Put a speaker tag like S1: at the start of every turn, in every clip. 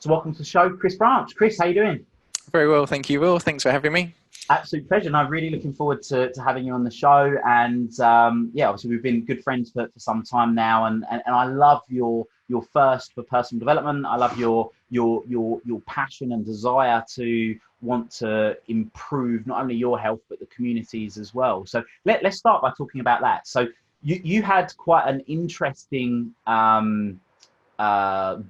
S1: So welcome to the show, Chris Branch. Chris, how you doing?
S2: Very well, thank you, Will. Thanks for having me.
S1: Absolute pleasure. And I'm really looking forward to having you on the show. And yeah, obviously we've been good friends for some time now. And I love your thirst for personal development. I love your passion and desire to want to improve not only your health but the communities as well. So let's start by talking about that. So you had quite an interesting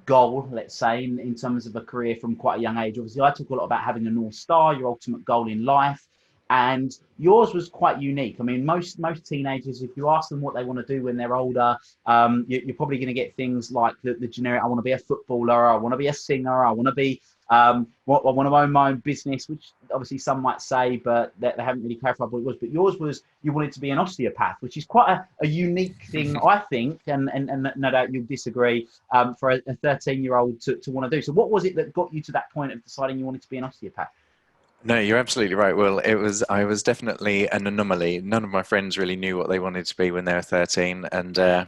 S1: goal, let's say, in terms of a career from quite a young age. Obviously, I talk a lot about having a North Star, your ultimate goal in life, and yours was quite unique. I mean, most teenagers, if you ask them what they want to do when they're older, you're probably going to get things like the generic, I want to be a footballer, I want to be a singer, I want to be I want to own my own business, which obviously some might say, but they haven't really clarified what it was. But yours was you wanted to be an osteopath, which is quite a unique thing, I think, and no doubt you'll disagree, for a 13-year-old to want to do. So what was it that got you to that point of deciding you wanted to be an osteopath?
S2: No, you're absolutely right, Will. I was definitely an anomaly. None of my friends really knew what they wanted to be when they were 13, and I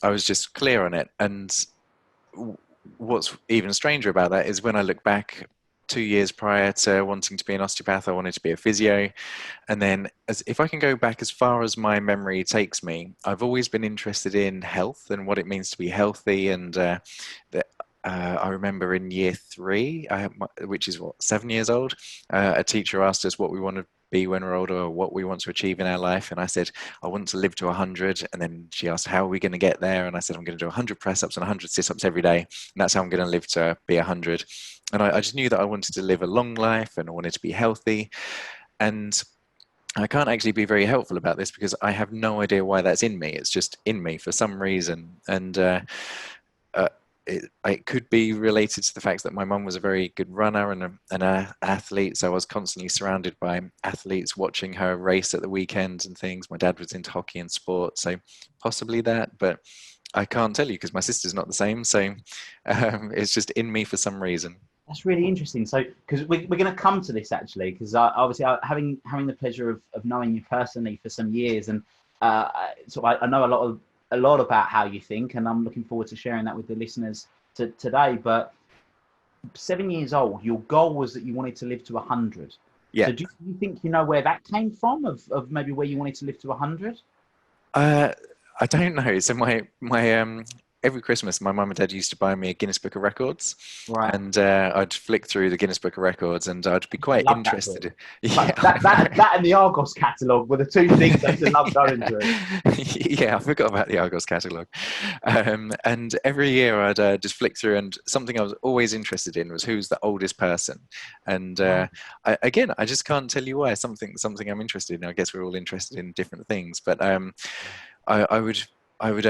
S2: was just clear on it. And what's even stranger about that is when I look back 2 years prior to wanting to be an osteopath, I wanted to be a physio. And then if I can go back as far as my memory takes me, I've always been interested in health and what it means to be healthy. And I remember in year three, which is what, 7 years old, a teacher asked us what we want to be when we're older or what we want to achieve in our life. And I said, I want to live to 100. And then she asked, how are we going to get there? And I said, I'm going to do 100 press ups and 100 sit ups every day. And that's how I'm going to live to be 100. And I just knew that I wanted to live a long life and I wanted to be healthy. And I can't actually be very helpful about this because I have no idea why that's in me. It's just in me for some reason. And it could be related to the fact that my mum was a very good runner and a athlete. So I was constantly surrounded by athletes watching her race at the weekends and things. My dad was into hockey and sport. So possibly that, but I can't tell you because my sister's not the same. So it's just in me for some reason.
S1: That's really interesting. So, because we're going to come to this actually, because obviously having the pleasure of knowing you personally for some years, and so I know a lot about how you think, and I'm looking forward to sharing that with the listeners today. But 7 years old, your goal was that you wanted to live to 100.
S2: Yeah.
S1: So, do you think you know where that came from? Of maybe where you wanted to live to 100?
S2: Uh, I don't know. So my every Christmas, my mum and dad used to buy me a Guinness Book of Records,
S1: Right.
S2: and I'd flick through the Guinness Book of Records, and I'd be
S1: I
S2: quite
S1: love that book.
S2: interested.
S1: Like
S2: Yeah,
S1: that
S2: I
S1: that that and the Argos catalogue were the two things I used to love going through.
S2: know. Yeah, I forgot about the Argos catalogue. And every year I'd just flick through, and something I was always interested in was who's the oldest person. And
S1: Right.
S2: I just can't tell you why. Something I'm interested in. I guess we're all interested in different things, but I would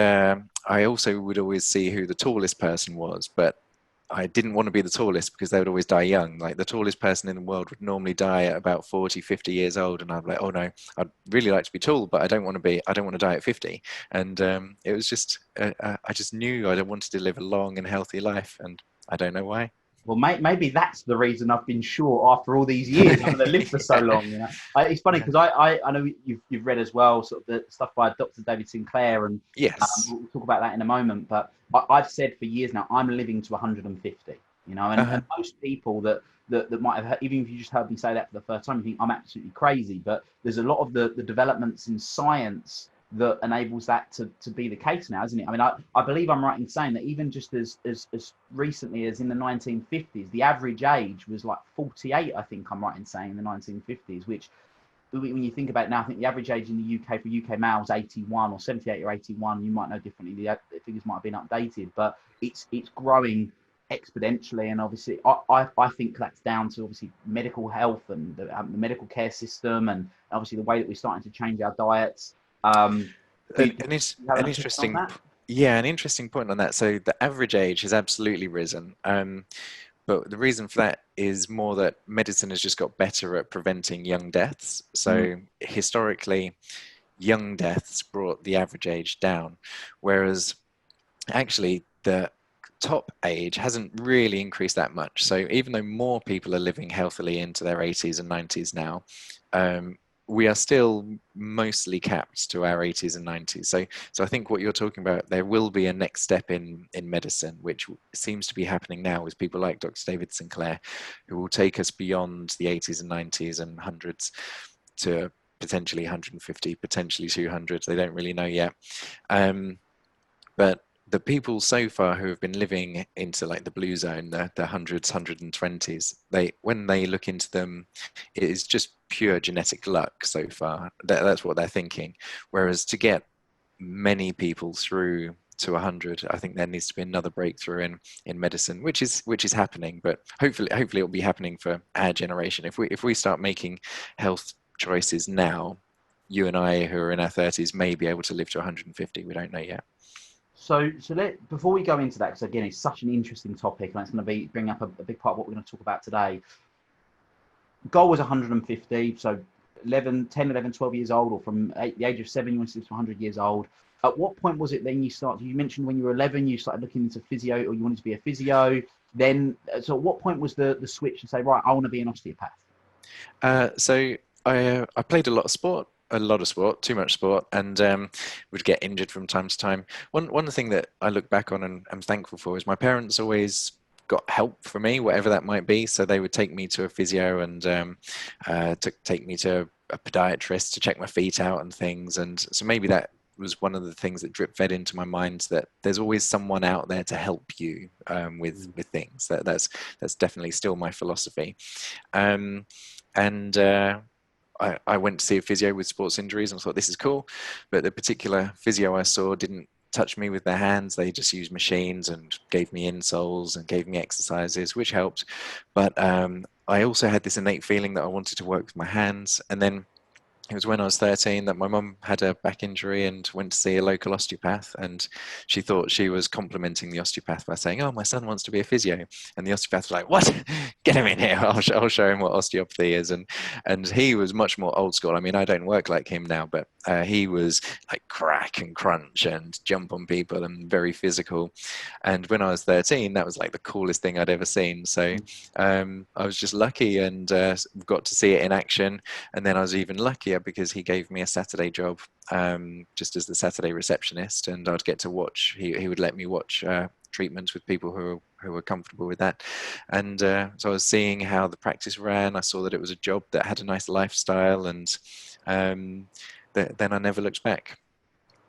S2: I also would always see who the tallest person was, but I didn't want to be the tallest because they would always die young. Like the tallest person in the world would normally die at about 40, 50 years old. And I'm like, oh no, I'd really like to be tall, but I don't want to die at 50. And it was just, I just knew I wanted to live a long and healthy life. And I don't know why.
S1: Well, maybe that's the reason I've been short after all these years. I'm going to live for so
S2: Yeah.
S1: long. It's funny
S2: Yeah.
S1: because I know you've read as well sort of the stuff by Dr. David Sinclair, and
S2: Yes.
S1: we'll talk about that in a moment. But I've said for years now I'm living to 150. And
S2: Uh,
S1: most people that might have heard, even if you just heard me say that for the first time, you think I'm absolutely crazy. But there's a lot of the developments in science that enables that to be the case now, isn't it? I mean, I believe I'm right in saying that even just as recently as in the 1950s, the average age was like 48. I think I'm right in saying in the 1950s, which when you think about it now, I think the average age in the UK for UK males 81 or 78 or 81. You might know differently. The figures might have been updated, but it's growing exponentially, and obviously I think that's down to obviously medical health and the medical care system, and obviously the way that we're starting to change our diets. Do you have an
S2: an
S1: opinion on
S2: interesting,
S1: that?
S2: yeah, an interesting point on that. So the average age has absolutely risen. But the reason for that is more that medicine has just got better at preventing young deaths.
S1: Mm,
S2: So historically, young deaths brought the average age down, whereas actually the top age hasn't really increased that much. So even though more people are living healthily into their 80s and 90s now, um, we are still mostly capped to our 80s and 90s. So I think what you're talking about, there will be a next step in medicine, which seems to be happening now with people like Dr. David Sinclair, who will take us beyond the 80s and 90s and hundreds to potentially 150, potentially 200. They don't really know yet. But the people so far who have been living into like the blue zone, the hundreds, 120s, when they look into them, it is just pure genetic luck so far. That's what they're thinking. Whereas to get many people through to 100, I think there needs to be another breakthrough in medicine, which is happening. But hopefully it'll be happening for our generation. If we start making health choices now, you and I who are in our 30s may be able to live to 150. We don't know yet.
S1: So before we go into that, because again, it's such an interesting topic, and it's going to bring up a big part of what we're going to talk about today. Goal was 150, so 10, 11, 12 years old, or from the age of 7, you want to live to 100 years old. At what point was it then you started? You mentioned when you were 11, you started looking into physio, or you wanted to be a physio. Then, so at what point was the switch to say, right, I want to be an osteopath?
S2: So I played a lot of sport, too much sport, and would get injured from time to time. One thing that I look back on and I'm thankful for is my parents always got help for me, whatever that might be. So they would take me to a physio and take me to a podiatrist to check my feet out and things. And so maybe that was one of the things that drip fed into my mind, that there's always someone out there to help you with things. That's definitely still my philosophy. I went to see a physio with sports injuries and I thought, this is cool. But the particular physio I saw didn't touch me with their hands. They just used machines and gave me insoles and gave me exercises, which helped. But I also had this innate feeling that I wanted to work with my hands. And then it was when I was 13 that my mum had a back injury and went to see a local osteopath, and she thought she was complimenting the osteopath by saying, "Oh, my son wants to be a physio." And the osteopath was like, "What? Get him in here. I'll show him what osteopathy is." And he was much more old school. I mean, I don't work like him now, but he was like crack and crunch and jump on people and very physical. And when I was 13, that was like the coolest thing I'd ever seen. So I was just lucky and got to see it in action. And then I was even luckier because he gave me a Saturday job just as the Saturday receptionist, and I'd get to watch. He would let me watch treatments with people who were comfortable with that. And so I was seeing how the practice ran. I saw that it was a job that had a nice lifestyle, and then I never looked back.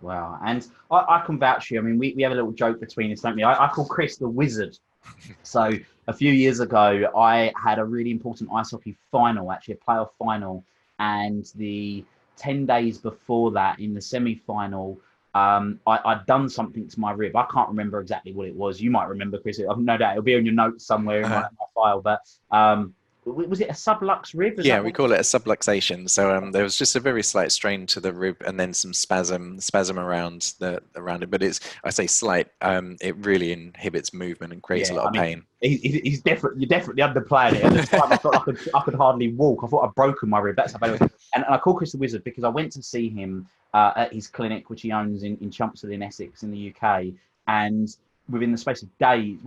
S1: Wow. And I can vouch for you. I mean, we have a little joke between us, don't we? I call Chris the wizard. So a few years ago, I had a really important ice hockey final, actually a playoff final. And the 10 days before that, in the semi-final, I'd done something to my rib. I can't remember exactly what it was. You might remember, Chris. I've no doubt it'll be on your notes somewhere in my file. But was it a sublux rib?
S2: Yeah, we call it a subluxation. So there was just a very slight strain to the rib, and then some spasm around it. But I say slight. It really inhibits movement and creates a lot of pain.
S1: You're definitely underplaying it. At the time, I felt like I could hardly walk. I thought I'd broken my rib. That's how bad it was. And I called Chris the Wizard because I went to see him at his clinic, which he owns in Chelmsford in Essex in the UK. And within the space of days,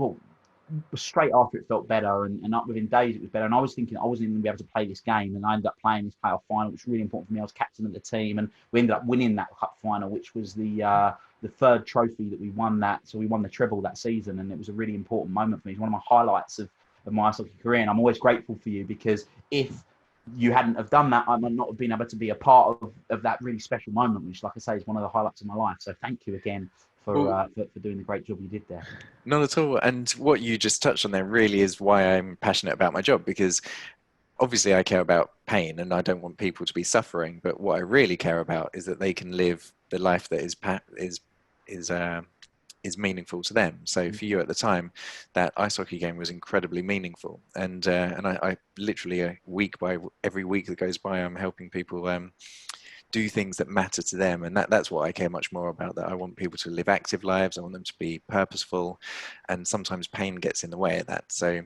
S1: straight after it felt better, and up within days it was better. And I was thinking I wasn't even going to be able to play this game, and I ended up playing this playoff final, which was really important for me. I was captain of the team, and we ended up winning that cup final, which was the third trophy that we won. So we won the treble that season, and it was a really important moment for me. It's one of my highlights of my ice hockey career, and I'm always grateful for you, because if you hadn't have done that, I might not have been able to be a part of that really special moment, which, like I say, is one of the highlights of my life. So thank you again for doing the great job you did there.
S2: Not at all. And what you just touched on there really is why I'm passionate about my job, because obviously I care about pain and I don't want people to be suffering. But what I really care about is that they can live the life that is meaningful to them. So for you at the time, that ice hockey game was incredibly meaningful. And I literally every week that goes by, I'm helping people do things that matter to them, and that's what I care much more about. That I want people to live active lives. I want them to be purposeful, and sometimes pain gets in the way of that. So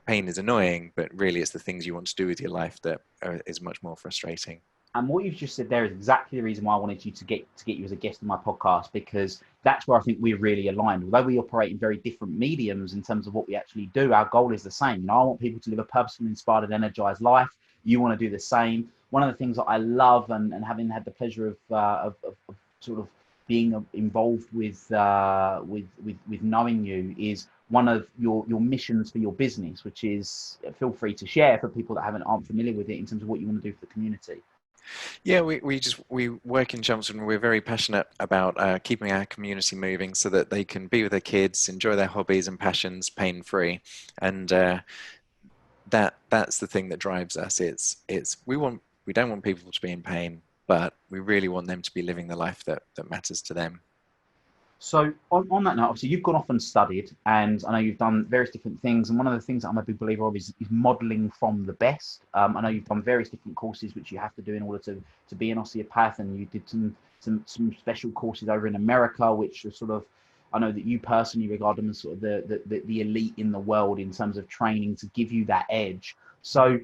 S2: pain is annoying, but really it's the things you want to do with your life that is much more frustrating.
S1: And what you've just said there is exactly the reason why I wanted you to get you as a guest on my podcast, because that's where I think we're really aligned. Although we operate in very different mediums in terms of what we actually do, our goal is the same. I want people to live a purposeful, inspired, and energized life. you want to do the same. One of the things that I love, and having had the pleasure of sort of being involved with knowing you, is one of your missions for your business, which is, feel free to share for people that aren't familiar with it, in terms of what you want to do for the community.
S2: Yeah, we work in Chelmsford, and we're very passionate about keeping our community moving so that they can be with their kids, enjoy their hobbies and passions pain free, and that's the thing that drives us. It's we don't want people to be in pain, but we really want them to be living the life that matters to them.
S1: So on that note, obviously you've gone off and studied, and I know you've done various different things. And one of the things that I'm a big believer of is modelling from the best. I know you've done various different courses which you have to do in order to be an osteopath, and you did some special courses over in America, which are sort of, I know that you personally regard them as sort of the elite in the world in terms of training to give you that edge. So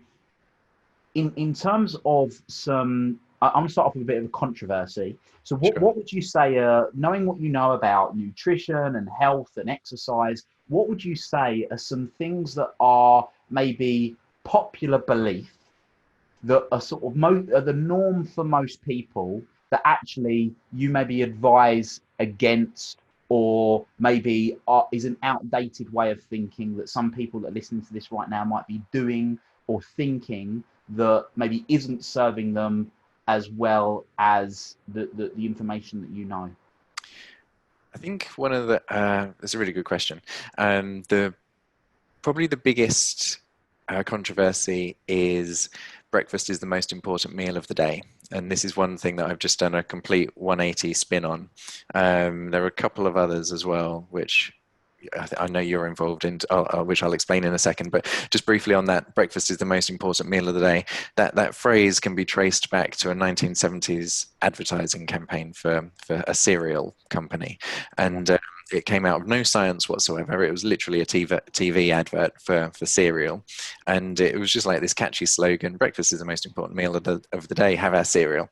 S1: in terms of some, I'm going to start off with a bit of a controversy. So
S2: Sure.
S1: what would you say, knowing what you know about nutrition and health and exercise, what would you say are some things that are maybe popular belief that are sort of are the norm for most people, that actually you maybe advise against, or maybe is an outdated way of thinking that some people that are listening to this right now might be doing or thinking, that maybe isn't serving them as well as the information that you know?
S2: I think one of the that's a really good question. The probably the biggest controversy is breakfast is the most important meal of the day. And this is one thing that I've just done a complete 180 spin on. There are a couple of others as well, which I know you're involved in, which I'll explain in a second. But just briefly on that, breakfast is the most important meal of the day. That phrase can be traced back to a 1970s advertising campaign for a cereal company, and it came out of no science whatsoever. It was literally a TV advert for cereal, and it was just like this catchy slogan: "Breakfast is the most important meal of the day. Have our cereal."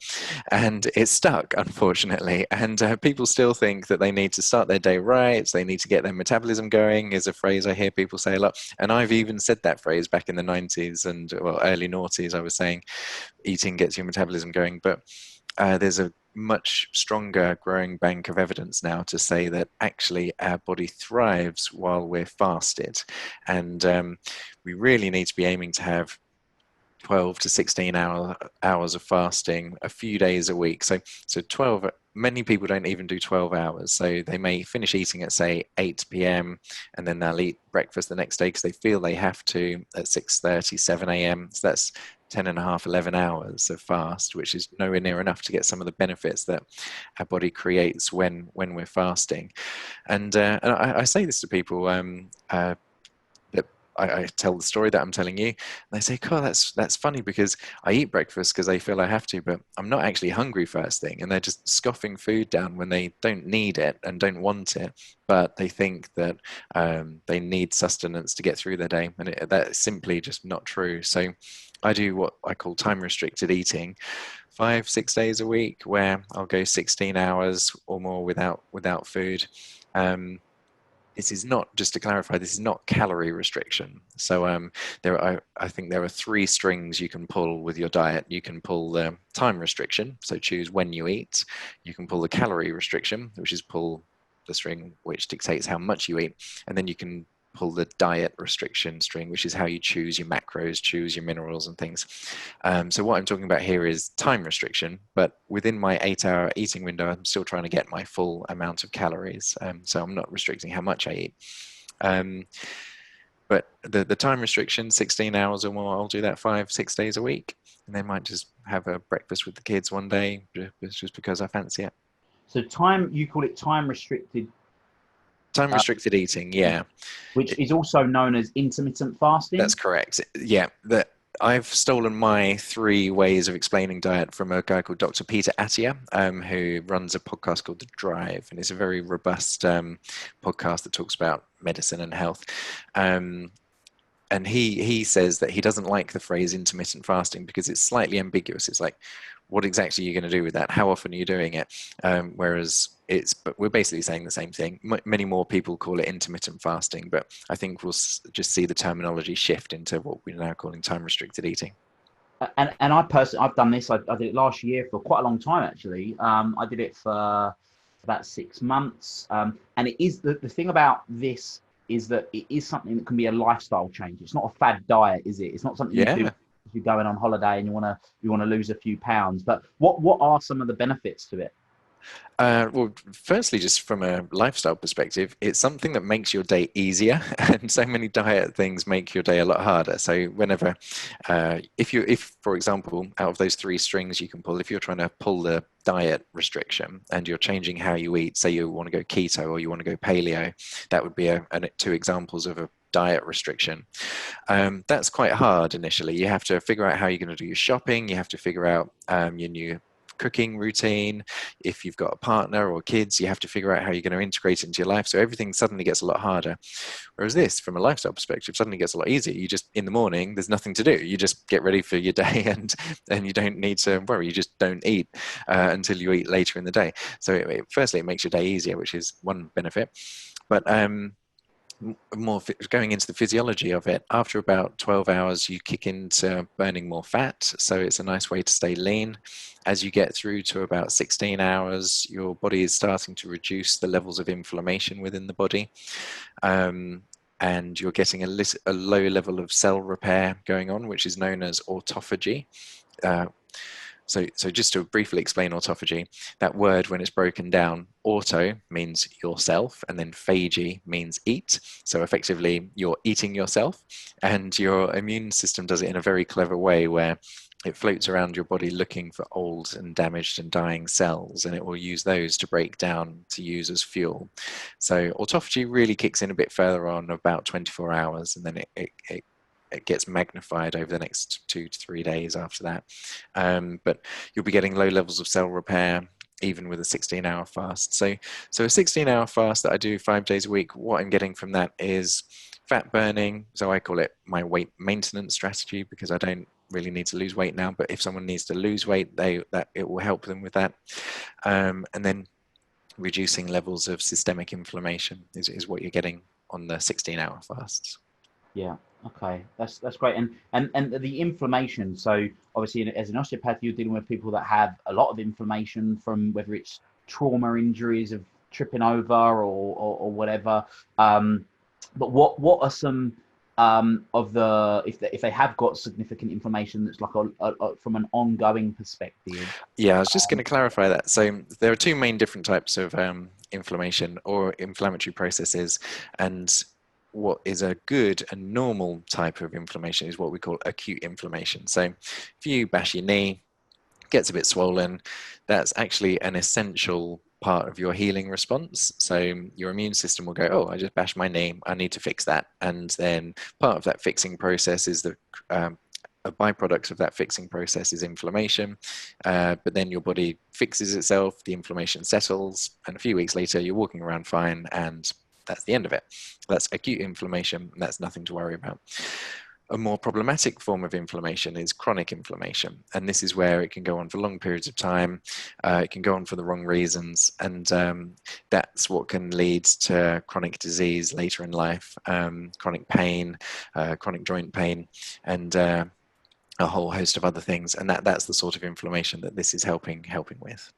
S2: And it stuck, unfortunately. And people still think that they need to start their day right. They need to get their metabolism going, is a phrase I hear people say a lot. And I've even said that phrase back in the 90s and, well, early noughties. I was saying eating gets your metabolism going. But there's a much stronger growing bank of evidence now to say that actually our body thrives while we're fasted. And we really need to be aiming to have 12 to 16 hours of fasting a few days a week. So 12, many people don't even do 12 hours. So they may finish eating at, say, 8 p.m. and then they'll eat breakfast the next day because they feel they have to at 6:30, 7 a.m. So that's 10 and a half, 11 hours of fast, which is nowhere near enough to get some of the benefits that our body creates when we're fasting. And I say this to people, I tell the story that I'm telling you, and they say, "God, that's funny because I eat breakfast because they feel I have to, but I'm not actually hungry first thing." And they're just scoffing food down when they don't need it and don't want it, but they think that they need sustenance to get through their day, and that's simply just not true. So I do what I call time-restricted eating, 5-6 days a week, where I'll go 16 hours or more without food. This is not, just to clarify, this is not calorie restriction. So I think there are 3 strings you can pull with your diet. You can pull the time restriction, so choose when you eat. You can pull the calorie restriction, which is pull the string which dictates how much you eat. And then you can pull the diet restriction string, which is how you choose your macros, choose your minerals and things. So what I'm talking about here is time restriction, but within my 8-hour eating window, I'm still trying to get my full amount of calories. So I'm not restricting how much I eat. But the time restriction, 16 hours or more, I'll do that 5-6 days a week. And then might just have a breakfast with the kids one day, just because I fancy it.
S1: So you call it time restricted.
S2: Time restricted eating, yeah.
S1: Which is also known as intermittent fasting.
S2: That's correct. Yeah, I've stolen my 3 ways of explaining diet from a guy called Dr. Peter Attia, who runs a podcast called The Drive, and it's a very robust podcast that talks about medicine and health. And he says that he doesn't like the phrase intermittent fasting because it's slightly ambiguous. It's like, what exactly are you going to do with that? How often are you doing it? Whereas but we're basically saying the same thing. Many more people call it intermittent fasting, but I think we'll just see the terminology shift into what we're now calling time restricted eating.
S1: And I personally, I've done this. I did it last year for quite a long time actually. I did it for about 6 months. And it is the thing about this is that it is something that can be a lifestyle change. It's not a fad diet, is it? It's not something you do
S2: Yeah.
S1: if you're going on holiday and you want to lose a few pounds. But what are some of the benefits to it?
S2: Well, firstly, just from a lifestyle perspective, it's something that makes your day easier, and so many diet things make your day a lot harder. So whenever, if for example, out of those three strings you can pull, if you're trying to pull the diet restriction and you're changing how you eat, say you want to go keto or you want to go paleo, that would be two examples of a diet restriction. That's quite hard initially. You have to figure out how you're going to do your shopping. You have to figure out your new cooking routine. If you've got a partner or kids, you have to figure out how you're going to integrate it into your life. So everything suddenly gets a lot harder. Whereas this, from a lifestyle perspective, suddenly gets a lot easier. You just, in the morning, there's nothing to do. You just get ready for your day, and you don't need to worry. You just don't eat until you eat later in the day. So firstly, it makes your day easier, which is one benefit. But more going into the physiology of it, after about 12 hours you kick into burning more fat, so it's a nice way to stay lean. As you get through to about 16 hours, your body is starting to reduce the levels of inflammation within the body, and you're getting a low level of cell repair going on, which is known as autophagy. So just to briefly explain autophagy, that word, when it's broken down, auto means yourself, and then phagy means eat. So effectively, you're eating yourself, and your immune system does it in a very clever way where it floats around your body looking for old and damaged and dying cells, and it will use those to break down to use as fuel. So autophagy really kicks in a bit further on, about 24 hours, and then it gets magnified over the next 2 to 3 days after that. But you'll be getting low levels of cell repair even with a 16-hour fast. So a 16-hour fast that I do 5 days a week, what I'm getting from that is fat burning. So I call it my weight maintenance strategy, because I don't really need to lose weight now. But if someone needs to lose weight, it will help them with that. And then reducing levels of systemic inflammation is what you're getting on the 16-hour fasts.
S1: Yeah. Okay. That's great. And the inflammation. So obviously, as an osteopath, you're dealing with people that have a lot of inflammation from whether it's trauma injuries of tripping over or whatever. But what are some of the if they have got significant inflammation that's like from an ongoing perspective?
S2: Yeah, I was just going to clarify that. So there are two main different types of inflammation or inflammatory processes, and what is a good and normal type of inflammation is what we call acute inflammation. So if you bash your knee, gets a bit swollen, that's actually an essential part of your healing response. So your immune system will go, oh, I just bashed my knee, I need to fix that. And then part of that fixing process is the a byproduct of that fixing process is inflammation, but then your body fixes itself, the inflammation settles, and a few weeks later you're walking around fine, and that's the end of it. That's acute inflammation, and that's nothing to worry about. A more problematic form of inflammation is chronic inflammation, and this is where it can go on for long periods of time. It can go on for the wrong reasons, and that's what can lead to chronic disease later in life, chronic pain, chronic joint pain, and a whole host of other things. And that's the sort of inflammation that this is helping with.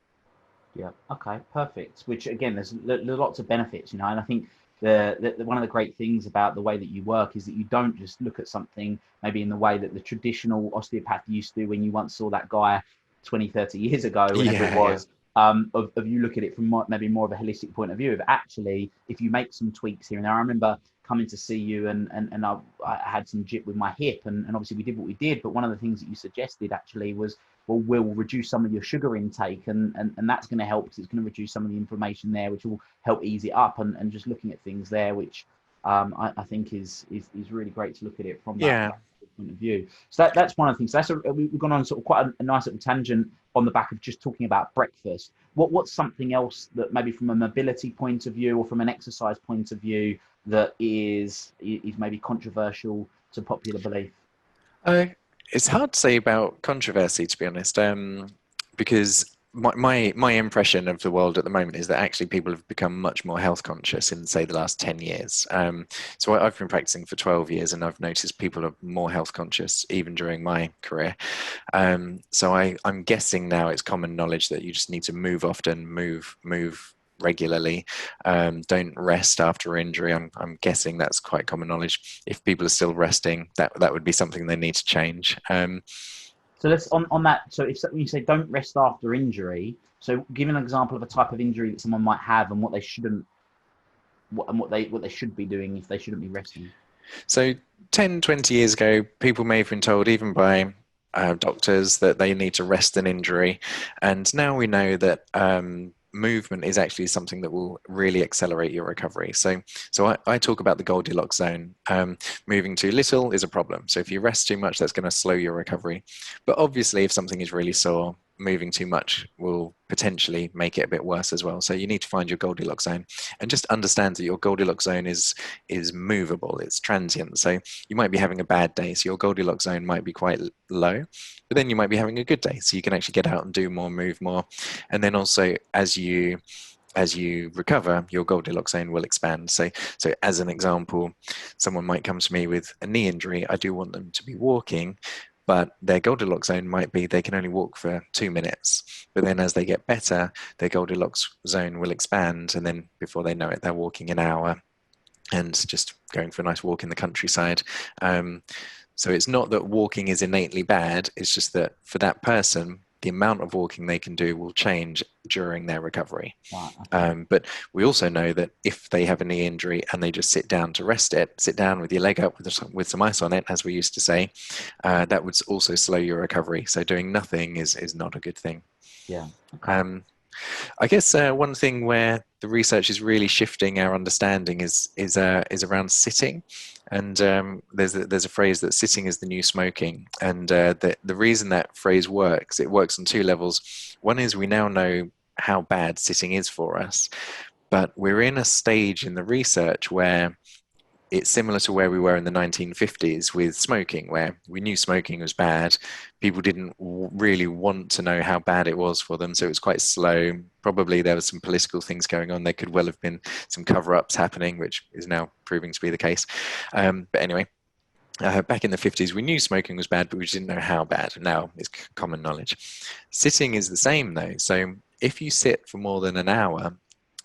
S1: Yeah. Okay. Perfect. Which again, there's lots of benefits, and I think the one of the great things about the way that you work is that you don't just look at something maybe in the way that the traditional osteopath used to when you once saw that guy 20, 30 years ago, whenever it
S2: Yeah.
S1: was. Of you look at it from maybe more of a holistic point of view. Of actually, if you make some tweaks here and there, I remember coming to see you and I had some jip with my hip, and obviously we did what we did. But one of the things that you suggested actually was, well, we'll reduce some of your sugar intake, and that's going to help because it's going to reduce some of the inflammation there, which will help ease it up. And just looking at things there, which I think is really great to look at it from that
S2: Yeah.
S1: point of view. So that's one of the things. We've gone on sort of quite a nice little tangent on the back of just talking about breakfast. What's something else that maybe from a mobility point of view or from an exercise point of view that is maybe controversial to popular belief?
S2: Uh, it's hard to say about controversy, to be honest, because my impression of the world at the moment is that actually people have become much more health conscious in, say, the last 10 years. So I've been practicing for 12 years, and I've noticed people are more health conscious even during my career. So I'm guessing now it's common knowledge that you just need to move often, move regularly. Don't rest after injury. I'm guessing that's quite common knowledge. If people are still resting, that would be something they need to change.
S1: So let's on that. So if you say don't rest after injury, so give an example of a type of injury that someone might have and what they shouldn't, what they should be doing if they shouldn't be resting.
S2: So 10, 20 years ago, people may have been told, even by doctors, that they need to rest an injury. And now we know that movement is actually something that will really accelerate your recovery. So I talk about the Goldilocks zone. Moving too little is a problem. So if you rest too much, that's going to slow your recovery. But obviously, if something is really sore, moving too much will potentially make it a bit worse as well. So you need to find your Goldilocks zone, and just understand that your Goldilocks zone is movable, it's transient. So you might be having a bad day, so your Goldilocks zone might be quite low, but then you might be having a good day, so you can actually get out and do more, move more. And then also, as you recover, your Goldilocks zone will expand. So as an example, someone might come to me with a knee injury. I do want them to be walking, but their Goldilocks zone might be they can only walk for 2 minutes. But then as they get better, their Goldilocks zone will expand, and then before they know it, they're walking an hour and just going for a nice walk in the countryside. So it's not that walking is innately bad, it's just that for that person, the amount of walking they can do will change during their recovery.
S1: Wow.
S2: But we also know that if they have a knee injury and they just sit down to rest it, sit down with your leg up with some ice on it, as we used to say, that would also slow your recovery. So doing nothing is not a good thing.
S1: Yeah. Okay.
S2: I guess one thing where the research is really shifting our understanding is around sitting, and there's a phrase that sitting is the new smoking, and the reason that phrase works, it works on two levels. One is we now know how bad sitting is for us, but we're in a stage in the research where it's similar to where we were in the 1950s with smoking, where we knew smoking was bad. People didn't really want to know how bad it was for them, so it was quite slow. Probably there were some political things going on. There could well have been some cover-ups happening, which is now proving to be the case. But anyway, back in the 50s, we knew smoking was bad, but we just didn't know how bad. Now it's common knowledge. Sitting is the same, though. So if you sit for more than an hour,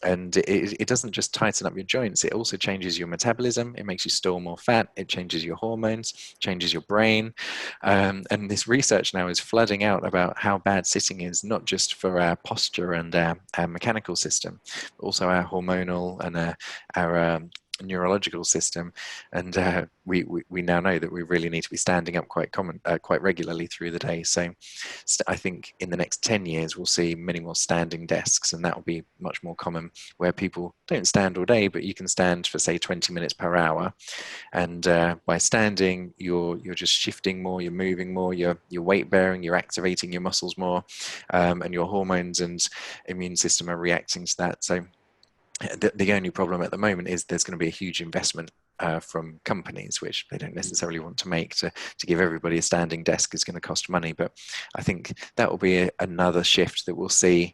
S2: and it doesn't just tighten up your joints, it also changes your metabolism, it makes you store more fat, it changes your hormones, changes your brain. And this research now is flooding out about how bad sitting is, not just for our posture and our mechanical system, but also our hormonal and our neurological system. And we now know that we really need to be standing up quite regularly through the day. So I think in the next 10 years we'll see many more standing desks, and that will be much more common, where people don't stand all day, but you can stand for, say, 20 minutes per hour. And by standing, you're just shifting more, you're moving more, you're weight bearing, you're activating your muscles more, and your hormones and immune system are reacting to that. So the only problem at the moment is there's going to be a huge investment from companies, which they don't necessarily want to make. To give everybody a standing desk is going to cost money. But I think that will be another shift that we'll see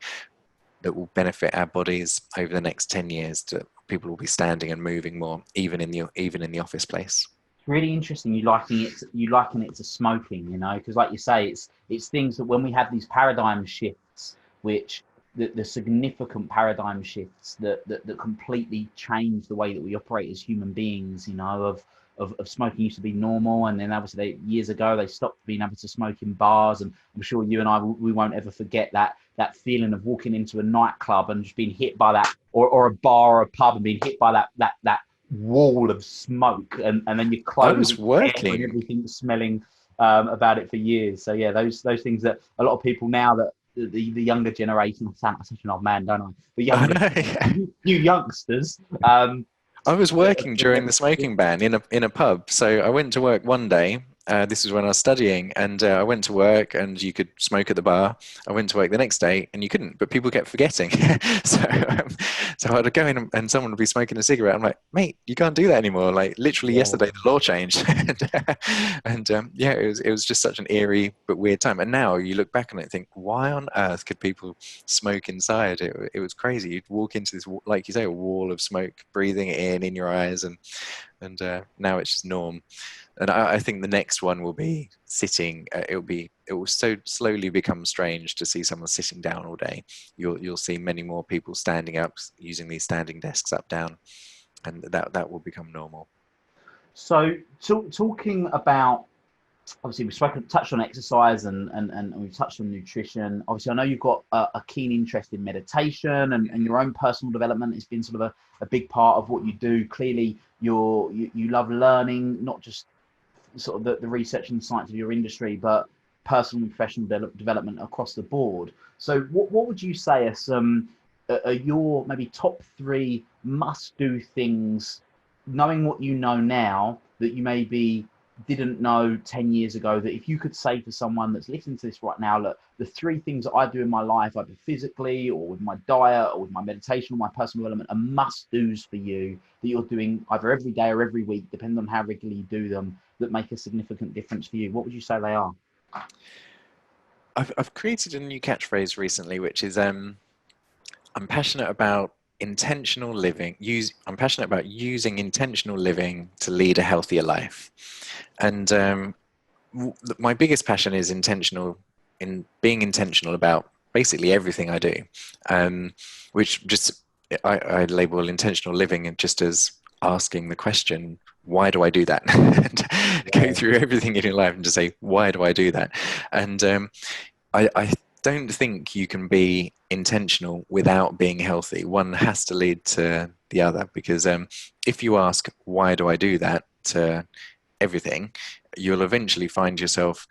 S2: that will benefit our bodies over the next 10 years. That people will be standing and moving more, even in the office place.
S1: It's really interesting. You liken it to smoking, because like you say, it's things that when we have these paradigm shifts, which the significant paradigm shifts that completely change the way that we operate as human beings, of smoking used to be normal, and then obviously years ago they stopped being able to smoke in bars, and I'm sure you and I, we won't ever forget that feeling of walking into a nightclub and just being hit by that, or a bar or a pub and being hit by that wall of smoke, and then your clothes
S2: I was working
S1: and everything smelling about it for years. So yeah, those things that a lot of people now, that the younger generation, I sound like such an old man, don't I? The younger, you youngsters.
S2: I was working during the smoking ban in a pub. So I went to work one day, This was when I was studying, and I went to work, and you could smoke at the bar. I went to work the next day, and you couldn't, but people kept forgetting. so, um, so I'd go in, and someone would be smoking a cigarette. I'm like, mate, you can't do that anymore. Like literally
S1: Yeah.
S2: yesterday, the law changed, and yeah, it was just such an eerie but weird time. And now you look back on it and think, why on earth could people smoke inside? It was crazy. You'd walk into this, like you say, a wall of smoke, breathing it in your eyes, and now it's just norm. And I think the next one will be sitting. It will so slowly become strange to see someone sitting down all day. You'll see many more people standing up, using these standing desks up down, and that will become normal.
S1: So, talking about, obviously we've touched on exercise and we've touched on nutrition. Obviously, I know you've got a keen interest in meditation, and your own personal development has been sort of a big part of what you do. Clearly, you love learning, not just sort of the research and science of your industry, but personal and professional development across the board. So what would you say are some are your maybe top three must do things, knowing what you know now, that you maybe didn't know 10 years ago, that if you could say to someone that's listening to this right now, look, the three things that I do in my life, either physically or with my diet or with my meditation or my personal development, are must do's for you, that you're doing either every day or every week, depending on how regularly you do them, that make a significant difference for you, what would you say they are?
S2: I've created a new catchphrase recently, which is I'm passionate about intentional living. I'm passionate about using intentional living to lead a healthier life. And my biggest passion is being intentional about basically everything I do, which just I label intentional living just as asking the question, why do I do that? And go through everything in your life and just say, why do I do that? And I don't think you can be intentional without being healthy. One has to lead to the other, because if you ask, why do I do that, to everything, you'll eventually find yourself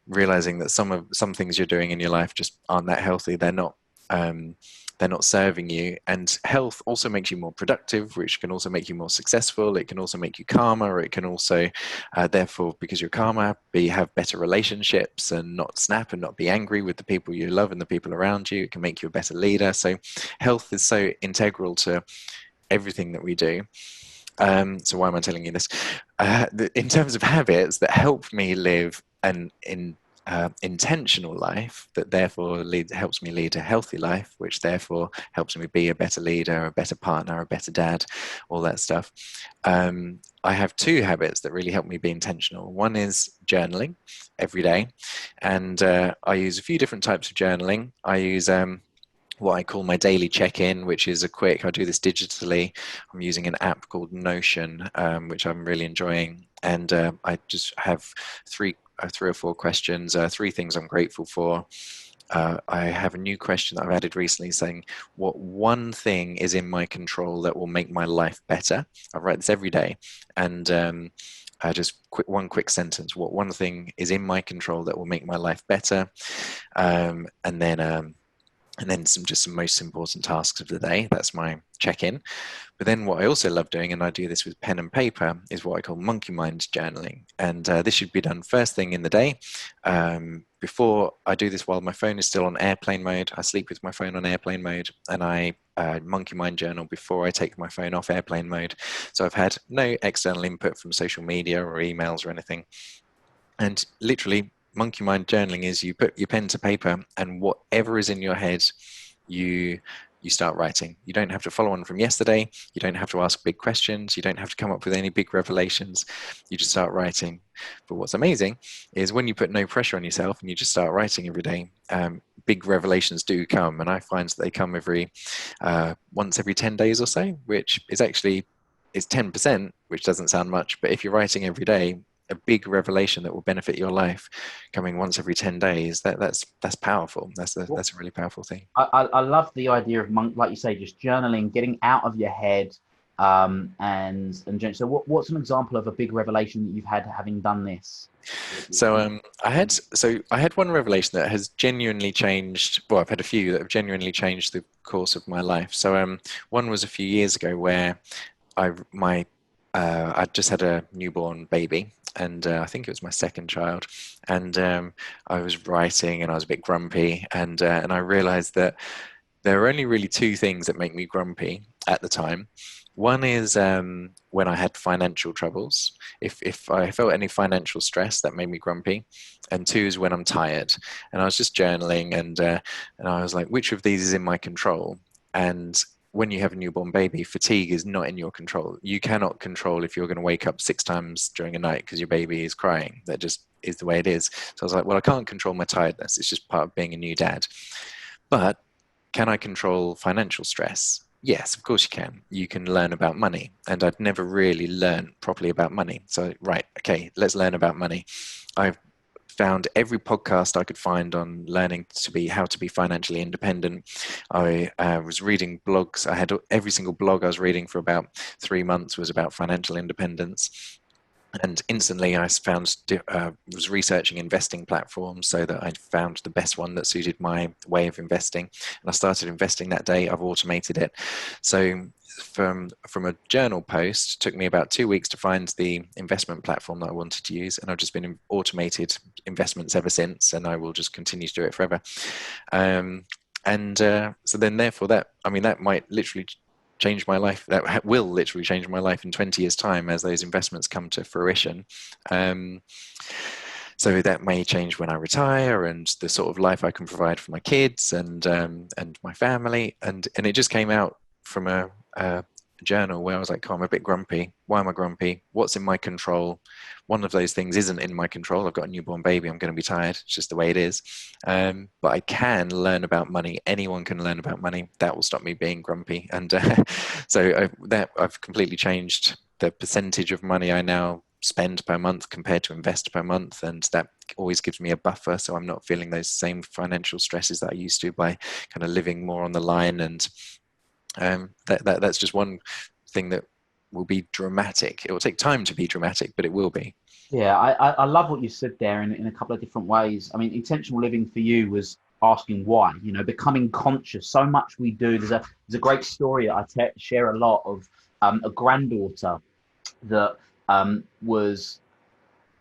S2: realizing that some things you're doing in your life just aren't that healthy. They're not serving you. And health also makes you more productive, which can also make you more successful. It can also make you calmer. It can also, therefore, because you're calmer, have better relationships and not snap and not be angry with the people you love and the people around you. It can make you a better leader. So health is so integral to everything that we do. So why am I telling you this? In terms of habits that help me live an intentional life, that therefore helps me lead a healthy life, which therefore helps me be a better leader, a better partner, a better dad, all that stuff. I have two habits that really help me be intentional. One is journaling every day, and I use a few different types of journaling. I use what I call my daily check-in, which is I do this digitally. I'm using an app called Notion, which I'm really enjoying. And I just have three or four questions, three things I'm grateful for. I have a new question that I've added recently saying, what one thing is in my control that will make my life better? I write this every day. And one quick sentence. What one thing is in my control that will make my life better? And then some most important tasks of the day. That's my check-in. But then what I also love doing, and I do this with pen and paper, is what I call monkey mind journaling. And this should be done first thing in the day. Before I do this while my phone is still on airplane mode. I sleep with my phone on airplane mode, and I monkey mind journal before I take my phone off airplane mode. So I've had no external input from social media or emails or anything. And literally, monkey mind journaling is you put your pen to paper, and whatever is in your head, you start writing. You don't have to follow on from yesterday. You don't have to ask big questions. You don't have to come up with any big revelations. You just start writing. But what's amazing is when you put no pressure on yourself and you just start writing every day, big revelations do come. And I find that they come once every 10 days or so, which is actually 10%, which doesn't sound much. But if you're writing every day, a big revelation that will benefit your life coming once every 10 days, that's powerful. That's a really powerful thing.
S1: I love the idea of like you say, just journaling, getting out of your head, and so what's an example of a big revelation that you've had having done this?
S2: So I had one revelation that has genuinely changed. Well, I've had a few that have genuinely changed the course of my life. So one was a few years ago where I just had a newborn baby, and I think it was my second child, and I was writing, and I was a bit grumpy, and I realized that there are only really two things that make me grumpy at the time. One is when I had financial troubles. If I felt any financial stress, that made me grumpy. And two is when I'm tired. And I was just journaling, and I was like, which of these is in my control? And when you have a newborn baby, fatigue is not in your control. You cannot control if you're going to wake up 6 times during a night because your baby is crying. That just is the way it is. So I was like, well, I can't control my tiredness. It's just part of being a new dad. But can I control financial stress? Yes, of course you can. You can learn about money. And I'd never really learned properly about money. So, right, okay, let's learn about money. I've found every podcast I could find on learning to be how to be financially independent. I was reading blogs. I had every single blog I was reading for about 3 months was about financial independence. And instantly I found, was researching investing platforms so that I found the best one that suited my way of investing. And I started investing that day. I've automated it. So from a journal post, it took me about 2 weeks to find the investment platform that I wanted to use. And I've just been in automated investments ever since, and I will just continue to do it forever. So then therefore that might literally change my life. That will literally change my life in 20 years' time as those investments come to fruition. So that may change when I retire, and the sort of life I can provide for my kids and my family. And it just came out from a journal where I was like, oh, I'm a bit grumpy. Why am I grumpy? What's in my control? One of those things isn't in my control. I've got a newborn baby. I'm going to be tired. It's just the way it is. But I can learn about money. Anyone can learn about money. That will stop me being grumpy. And so I've completely changed the percentage of money I now spend per month compared to invest per month. And that always gives me a buffer. So I'm not feeling those same financial stresses that I used to by kind of living more on the line. And that's just one thing that will be dramatic. It will take time to be dramatic, but it will be.
S1: Yeah, I love what you said there in a couple of different ways. I mean, intentional living for you was asking why, becoming conscious. So much we do. There's a great story that I share a lot of a granddaughter that was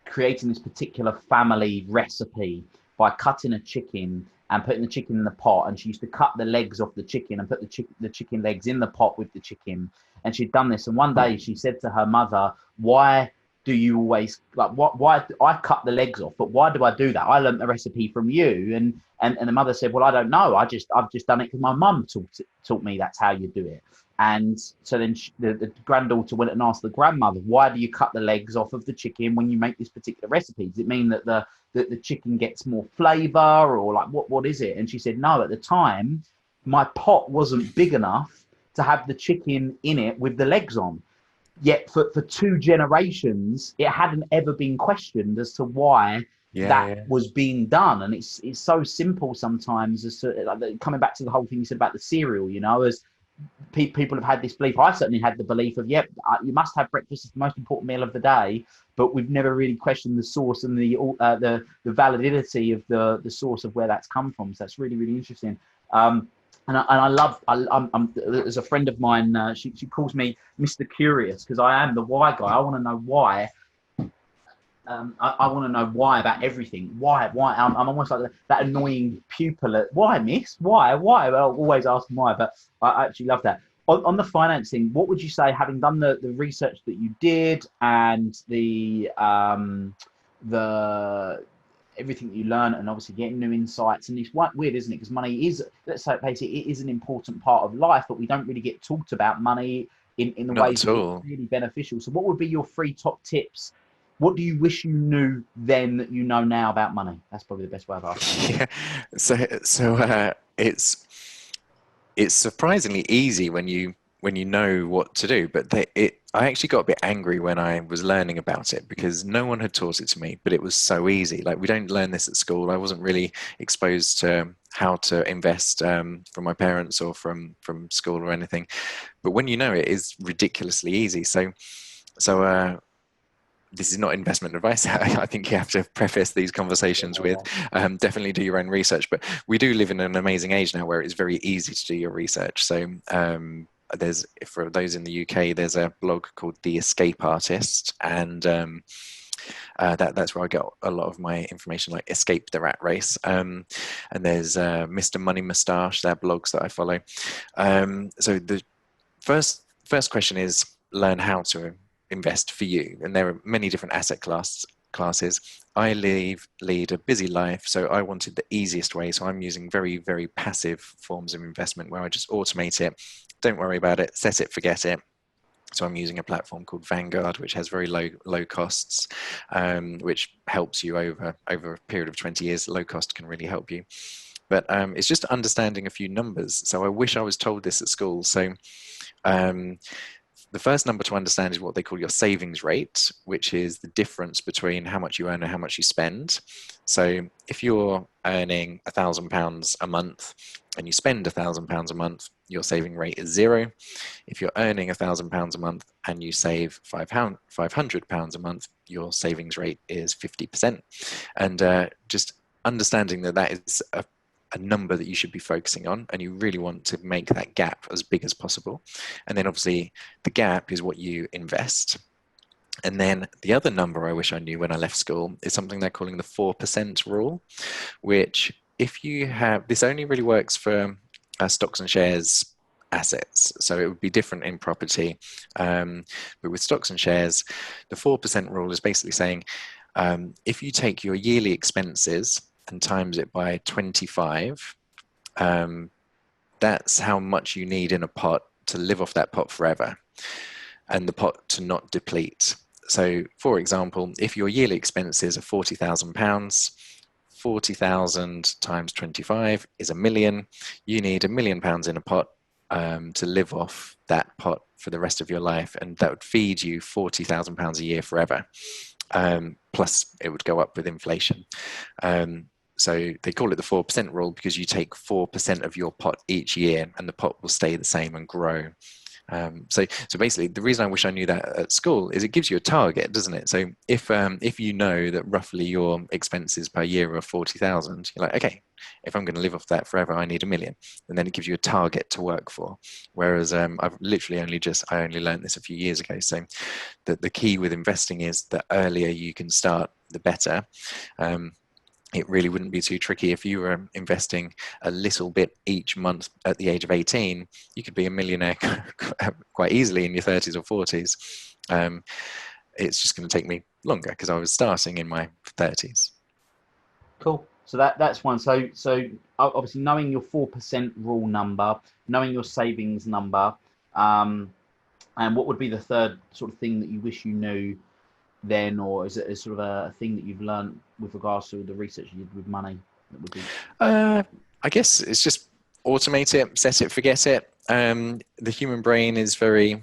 S1: creating this particular family recipe by cutting a chicken and putting the chicken in the pot. And she used to cut the legs off the chicken and put the chicken legs in the pot with the chicken. And she'd done this. And one day she said to her mother, why do you always why I cut the legs off, but why do I do that? I learned the recipe from you. And the mother said, well, I don't know. I've just done it because my mum taught me that's how you do it. And so then the granddaughter went and asked the grandmother, why do you cut the legs off of the chicken when you make this particular recipe? Does it mean that the chicken gets more flavor, or like what is it? And she said, no, at the time, my pot wasn't big enough to have the chicken in it with the legs on. Yet for 2 generations, it hadn't ever been questioned as to why that was being done. And it's so simple sometimes, as to, like, coming back to the whole thing you said about the cereal, as people have had this belief. I certainly had the belief of, you must have breakfast. It's the most important meal of the day. But we've never really questioned the source and the validity of the source of where that's come from. So that's really, really interesting. And I love, as a friend of mine, she calls me Mr. Curious, because I am the why guy. I want to know why. I want to know why about everything. Why? I'm almost like that annoying pupil at, why, miss? Why? I'll always ask why, but I actually love that. On the financing, what would you say, having done the research that you did and the everything that you learn, and obviously getting new insights, and it's weird, isn't it? Because money is, let's say, basically, it is an important part of life, but we don't really get talked about money in the ways that are really beneficial. So what would be your 3 top tips? What do you wish you knew then that you know now about money? That's probably the best way of asking.
S2: Yeah. So it's surprisingly easy when you know what to do. But I actually got a bit angry when I was learning about it, because no one had taught it to me, but it was so easy. Like, we don't learn this at school. I wasn't really exposed to how to invest from my parents or from school or anything. But when you know it, is ridiculously easy. So this is not investment advice. I think you have to preface these conversations with definitely do your own research. But we do live in an amazing age now where it's very easy to do your research. So there's, for those in the UK, there's a blog called The Escape Artist, and That's where I get a lot of my information, like Escape the Rat Race. And there's Mr. Money Moustache, their blogs that I follow. So the first question is learn how to invest for you. And there are many different asset classes. I lead a busy life, so I wanted the easiest way. So I'm using very, very passive forms of investment where I just automate it. Don't worry about it, set it, forget it. So I'm using a platform called Vanguard, which has very low costs, which helps you over a period of 20 years. Low cost can really help you. But it's just understanding a few numbers. So I wish I was told this at school. So the first number to understand is what they call your savings rate, which is the difference between how much you earn and how much you spend. So if you're earning £1,000 a month and you spend £1,000 a month, your saving rate is 0. If you're earning £1,000 a month and you save £500 a month, your savings rate is 50%. And just understanding that is a number that you should be focusing on, and you really want to make that gap as big as possible. And then obviously the gap is what you invest. And then the other number I wish I knew when I left school is something they're calling the 4% rule, which if you have, this only really works for stocks and shares assets. So it would be different in property. But with stocks and shares, the 4% rule is basically saying, if you take your yearly expenses and times it by 25, that's how much you need in a pot to live off that pot forever, and the pot to not deplete. So for example, if your yearly expenses are £40,000, 40,000 times 25 is £1 million. You need £1 million in a pot to live off that pot for the rest of your life, and that would feed you £40,000 a year forever. Plus it would go up with inflation. So they call it the 4% rule because you take 4% of your pot each year and the pot will stay the same and grow. So basically, the reason I wish I knew that at school is it gives you a target, doesn't it? So if you know that roughly your expenses per year are 40,000, you're like, okay, if I'm going to live off that forever, I need £1 million, and then it gives you a target to work for. Whereas I've literally I only learned this a few years ago. So the key with investing is the earlier you can start, the better. It really wouldn't be too tricky. If you were investing a little bit each month at the age of 18, you could be a millionaire quite easily in your 30s or 40s. It's just going to take me longer because I was starting in my 30s.
S1: Cool. So that's one. So obviously knowing your 4% rule number, knowing your savings number, and what would be the third sort of thing that you wish you knew then, or is it a sort of a thing that you've learned with regards to the research you did with money? That would be.
S2: I guess it's just automate it, set it, forget it. The human brain is very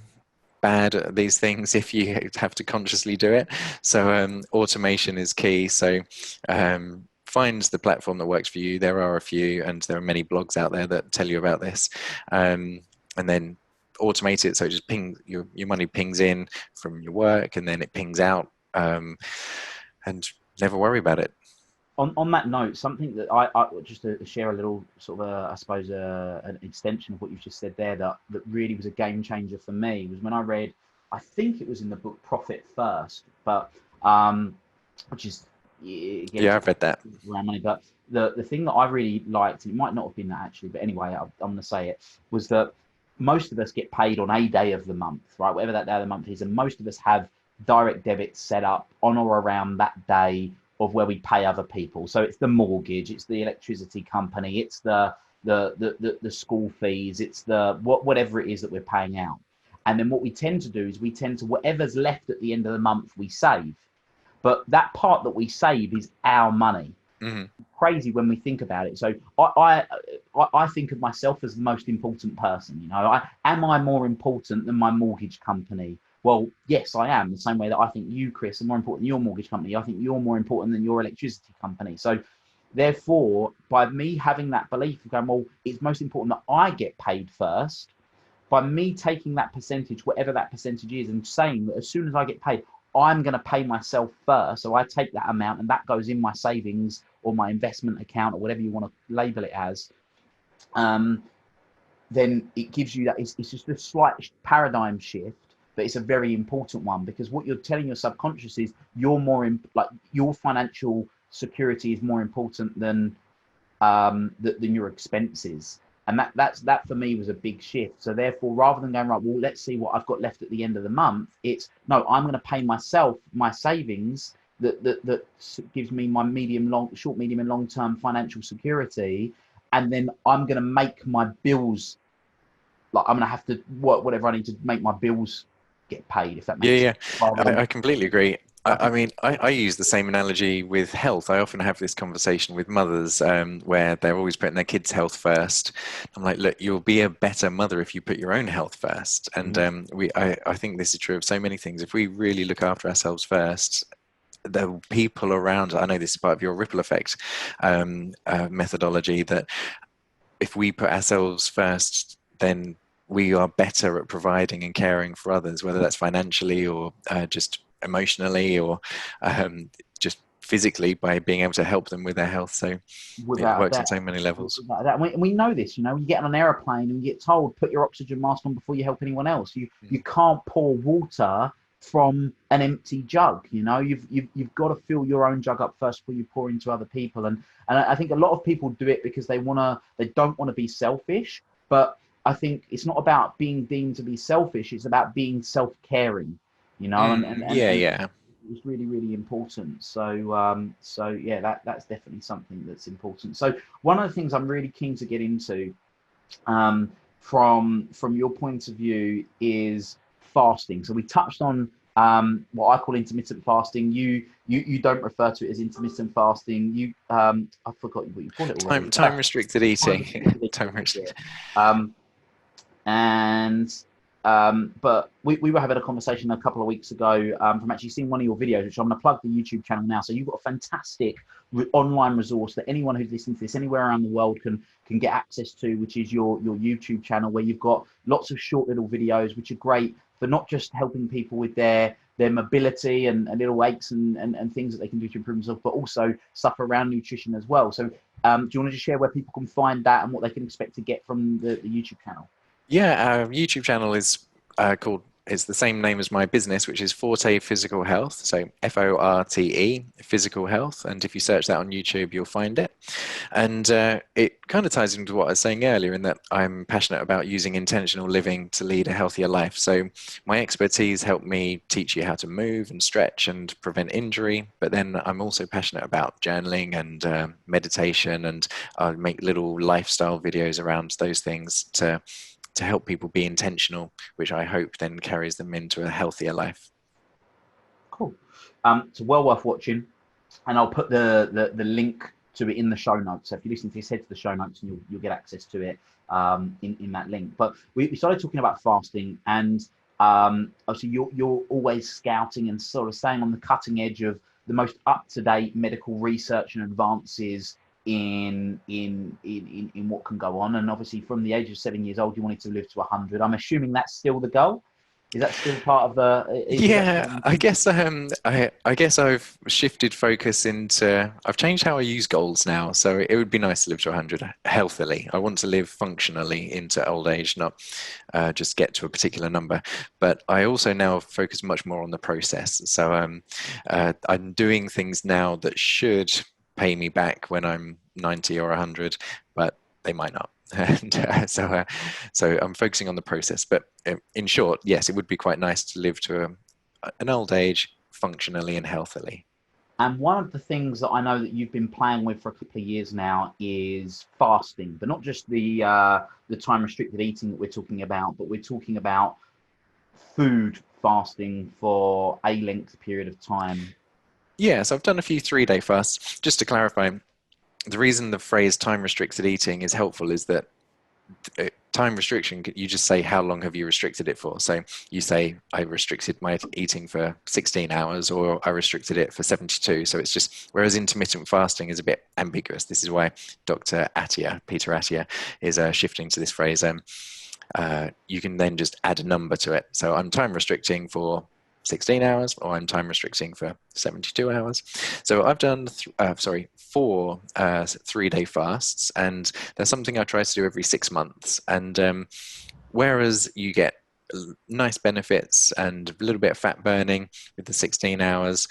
S2: bad at these things if you have to consciously do it. So automation is key. So find the platform that works for you. There are a few, and there are many blogs out there that tell you about this. And then automate it so it just your money pings in from your work, and then it pings out, and never worry about it.
S1: On that note, something that I just to share a little sort of I suppose an extension of what you've just said there that really was a game changer for me was when I read, I think it was in the book Profit First, but which is again,
S2: yeah, I've read that.
S1: Around money, but the thing that I really liked, and it might not have been that actually, but anyway, I'm going to say it, was that most of us get paid on a day of the month, right? Whatever that day of the month is, and most of us have direct debits set up on or around that day of where we pay other people. So it's the mortgage, it's the electricity company, it's the school fees, it's the whatever it is that we're paying out. And then what we tend to do is whatever's left at the end of the month, we save. But that part that we save is our money.
S2: Mm-hmm.
S1: Crazy when we think about it. So I think of myself as the most important person. You know, am I more important than my mortgage company? Well, yes, I am. The same way that I think you, Chris, are more important than your mortgage company. I think you're more important than your electricity company. So therefore, by me having that belief of going, well, it's most important that I get paid first, by me taking that percentage, whatever that percentage is, and saying that as soon as I get paid, I'm going to pay myself first. So I take that amount and that goes in my savings or my investment account or whatever you want to label it as. Then it gives you that. It's just a slight paradigm shift but it's a very important one, because what you're telling your subconscious is you're more like your financial security is more important than than your expenses. And that for me was a big shift. So therefore, rather than going, right, well, let's see what I've got left at the end of the month, it's no, I'm going to pay myself my savings that gives me my short, medium, and long term financial security, and then I'm going to make my bills, like I'm going to have to work whatever I need to make my bills get paid, if that
S2: Yeah,
S1: makes
S2: yeah,
S1: sense.
S2: I completely agree.
S1: I
S2: I
S1: think,
S2: mean, I use the same analogy with health. I often have this conversation with mothers where they're always putting their kids' health first. I'm like, look, you'll be a better mother if you put your own health first. And I think this is true of so many things. If we really look after ourselves first, the people around, I know this is part of your ripple effect methodology, that if we put ourselves first, then we are better at providing and caring for others, whether that's financially or just emotionally or just physically, by being able to help them with their health. So it
S1: without a
S2: works on
S1: doubt.
S2: so many levels.
S1: Without a doubt. And we know this, you know, you get on an aeroplane and you get told, put your oxygen mask on before you help anyone else. You can't pour water from an empty jug. You know, you've got to fill your own jug up first before you pour into other people. And I think a lot of people do it because they don't want to be selfish. But I think it's not about being deemed to be selfish. It's about being self-caring, you know,
S2: Yeah.
S1: it's really, really important. So yeah, that's definitely something that's important. So one of the things I'm really keen to get into, from your point of view, is fasting. So we touched on what I call intermittent fasting. You don't refer to it as intermittent fasting. I forgot what you call it already.
S2: Time restricted eating.
S1: Time restricted. And but we were having a conversation a couple of weeks ago from actually seeing one of your videos, which I'm going to plug the YouTube channel now. So you've got a fantastic online resource that anyone who's listening to this anywhere around the world can get access to, which is your YouTube channel, where you've got lots of short little videos which are great for not just helping people with their mobility and little aches and things that they can do to improve themselves, but also stuff around nutrition as well. So do you want to just share where people can find that and what they can expect to get from the YouTube channel?
S2: Yeah, our YouTube channel is it's the same name as my business, which is Forte Physical Health. So FORTE, Physical Health. And if you search that on YouTube, you'll find it. And it kind of ties into what I was saying earlier, in that I'm passionate about using intentional living to lead a healthier life. So my expertise helped me teach you how to move and stretch and prevent injury. But then I'm also passionate about journaling and meditation, and I'll make little lifestyle videos around those things to help people be intentional, which I hope then carries them into a healthier life.
S1: Cool. It's well worth watching, and I'll put the link to it in the show notes. So if you listen to this, head to the show notes and you'll get access to it in that link. But we started talking about fasting, and obviously you're always scouting and sort of staying on the cutting edge of the most up-to-date medical research and advances in what can go on. And obviously from the age of 7 years old, you wanted to live to 100. I'm assuming that's still the goal. Is that still part of the
S2: I guess I guess I've shifted focus into, I've changed how I use goals now. So it would be nice to live to 100 healthily. I want to live functionally into old age, not just get to a particular number. But I also now focus much more on the process. So I'm doing things now that should pay me back when I'm 90 or 100, but they might not. And so I'm focusing on the process. But in short, yes, it would be quite nice to live to an old age functionally and healthily.
S1: And one of the things that I know that you've been playing with for a couple of years now is fasting, but not just the time restricted eating that we're talking about, but we're talking about food fasting for a length period of time.
S2: Yeah, so I've done a few 3-day fasts. Just to clarify, the reason the phrase time restricted eating is helpful is that time restriction, you just say how long have you restricted it for. So you say I restricted my eating for 16 hours, or I restricted it for 72. So it's just, whereas intermittent fasting is a bit ambiguous. This is why Dr. Peter Attia is shifting to this phrase. You can then just add a number to it. So I'm time restricting for 16 hours, or I'm time restricting for 72 hours. So I've done 4 3-day fasts, and there's something I try to do every 6 months. And whereas you get nice benefits and a little bit of fat burning with the 16 hours.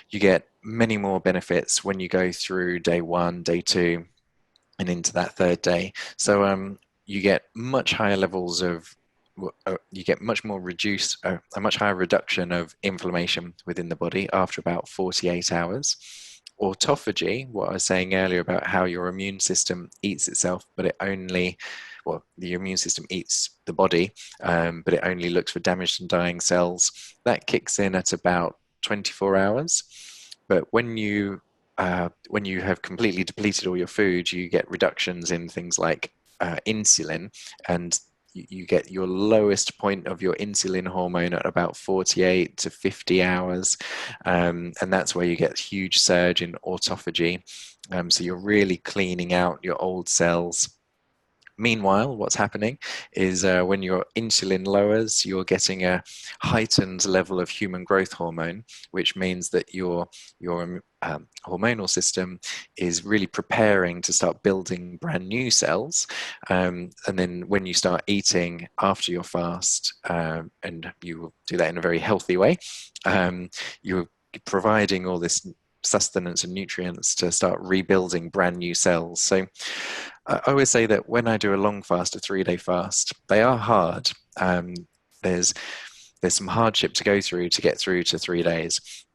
S2: You get many more benefits when you go through day 1, day 2, and into that 3rd day. So you get much higher levels of you get much more reduced, a much higher reduction of inflammation within the body after about 48 hours. Autophagy, what I was saying earlier about how your immune system eats itself, but the immune system eats the body, but it only looks for damaged and dying cells. That kicks in at about 24 hours. But when you have completely depleted all your food, you get reductions in things like insulin, and you get your lowest point of your insulin hormone at about 48 to 50 hours. And that's where you get a huge surge in autophagy. So you're really cleaning out your old cells. Meanwhile, what's happening is when your insulin lowers, you're getting a heightened level of human growth hormone, which means that your hormonal system is really preparing to start building brand new cells. And then when you start eating after your fast, and you will do that in a very healthy way, you're providing all this sustenance and nutrients to start rebuilding brand new cells. So I always say that when I do a long fast, a 3-day fast, they are hard. There's some hardship to go through to get through to 3 days,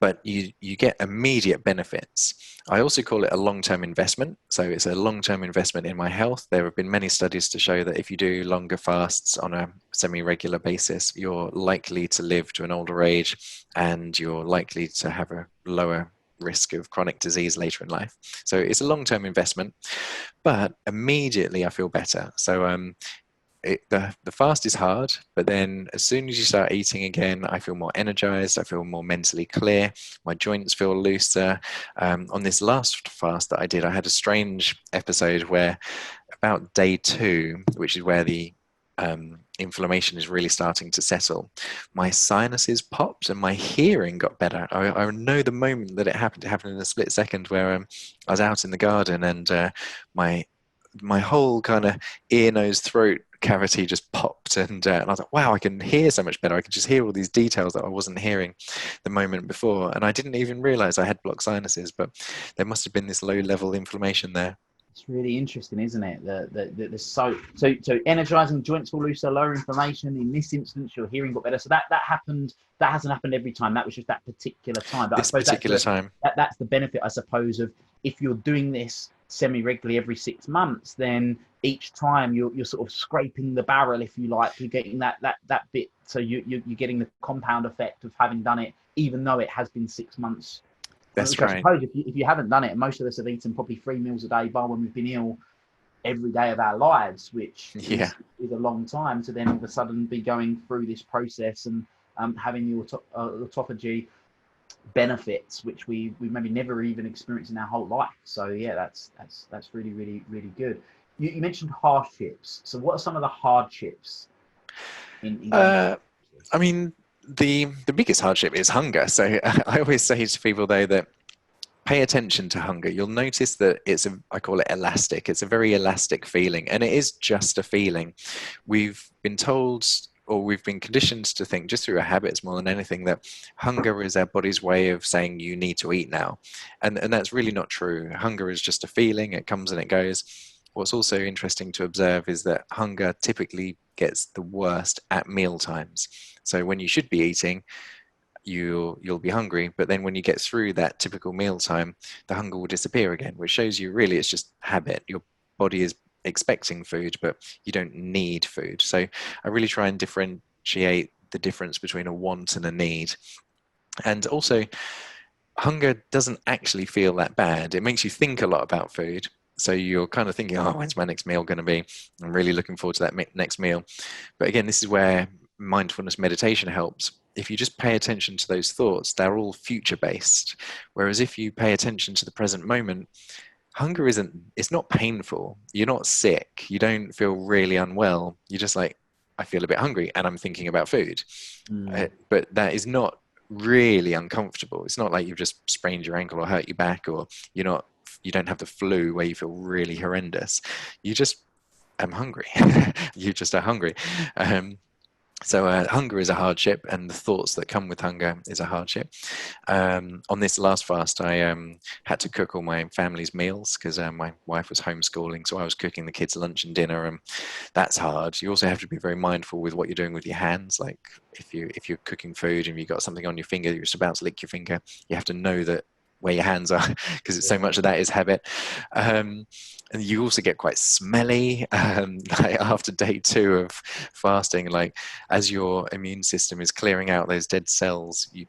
S2: but you get immediate benefits. I also call it a long-term investment. So it's a long-term investment in my health. There have been many studies to show that if you do longer fasts on a semi-regular basis, you're likely to live to an older age, and you're likely to have a lower risk of chronic disease later in life. So it's a long-term investment, but immediately I feel better. So the fast is hard, but then as soon as you start eating again, I feel more energized. I feel more mentally clear. My joints feel looser. On this last fast that I did, I had a strange episode where about day 2, which is where the inflammation is really starting to settle, my sinuses popped and my hearing got better. I know the moment that it happened. It happened in a split second where I was out in the garden, and my whole kind of ear, nose, throat cavity just popped, and I was like, wow, I can hear so much better. I can just hear all these details that I wasn't hearing the moment before, and I didn't even realize I had blocked sinuses, but there must have been this low level inflammation there.
S1: It's really interesting, isn't it? So energizing, joints will looser, lower inflammation. In this instance, your hearing got better. So that happened. That hasn't happened every time. That was just that particular time. But
S2: This particular time.
S1: That's the benefit, I suppose, of if you're doing this semi-regularly every 6 months, then each time you're sort of scraping the barrel, if you like. You're getting that bit. So you're getting the compound effect of having done it, even though it has been 6 months.
S2: That's
S1: right.
S2: right.
S1: I suppose if you haven't done it, and most of us have eaten probably 3 meals a day, bar when we've been ill every day of our lives, which is a long time to then all of a sudden be going through this process and having the autophagy benefits, which we maybe never even experienced in our whole life. So yeah, that's really, really, really good. You mentioned hardships. So what are some of the hardships
S2: I mean, the biggest hardship is hunger. So I always say to people, though, that pay attention to hunger. You'll notice that I call it elastic. It's a very elastic feeling, and it is just a feeling. We've been told, or we've been conditioned to think, just through our habits more than anything, that hunger is our body's way of saying you need to eat now. And that's really not true. Hunger is just a feeling. It comes and it goes. What's also interesting to observe is that hunger typically gets the worst at meal times. So when you should be eating, you'll be hungry, but then when you get through that typical meal time, the hunger will disappear again, which shows you really it's just habit. Your body is expecting food, but you don't need food. So I really try and differentiate the difference between a want and a need. And also, hunger doesn't actually feel that bad. It makes you think a lot about food. So you're kind of thinking, oh, when's my next meal going to be? I'm really looking forward to that next meal. But again, this is where mindfulness meditation helps. If you just pay attention to those thoughts, they're all future based. Whereas if you pay attention to the present moment, hunger it's not painful. You're not sick. You don't feel really unwell. You're just like, I feel a bit hungry and I'm thinking about food. But that is not really uncomfortable. It's not like you've just sprained your ankle or hurt your back, or you don't have the flu where you feel really horrendous. You just am hungry. You just are hungry. So hunger is a hardship, and the thoughts that come with hunger is a hardship. On this last fast, I had to cook all my family's meals because my wife was homeschooling, so I was cooking the kids' lunch and dinner, and that's hard. You also have to be very mindful with what you're doing with your hands. Like if you're cooking food and you've got something on your finger, you're just about to lick your finger, you have to know that where your hands are because it's so much of that is habit. And you also get quite smelly like after day 2 of fasting. Like as your immune system is clearing out those dead cells, you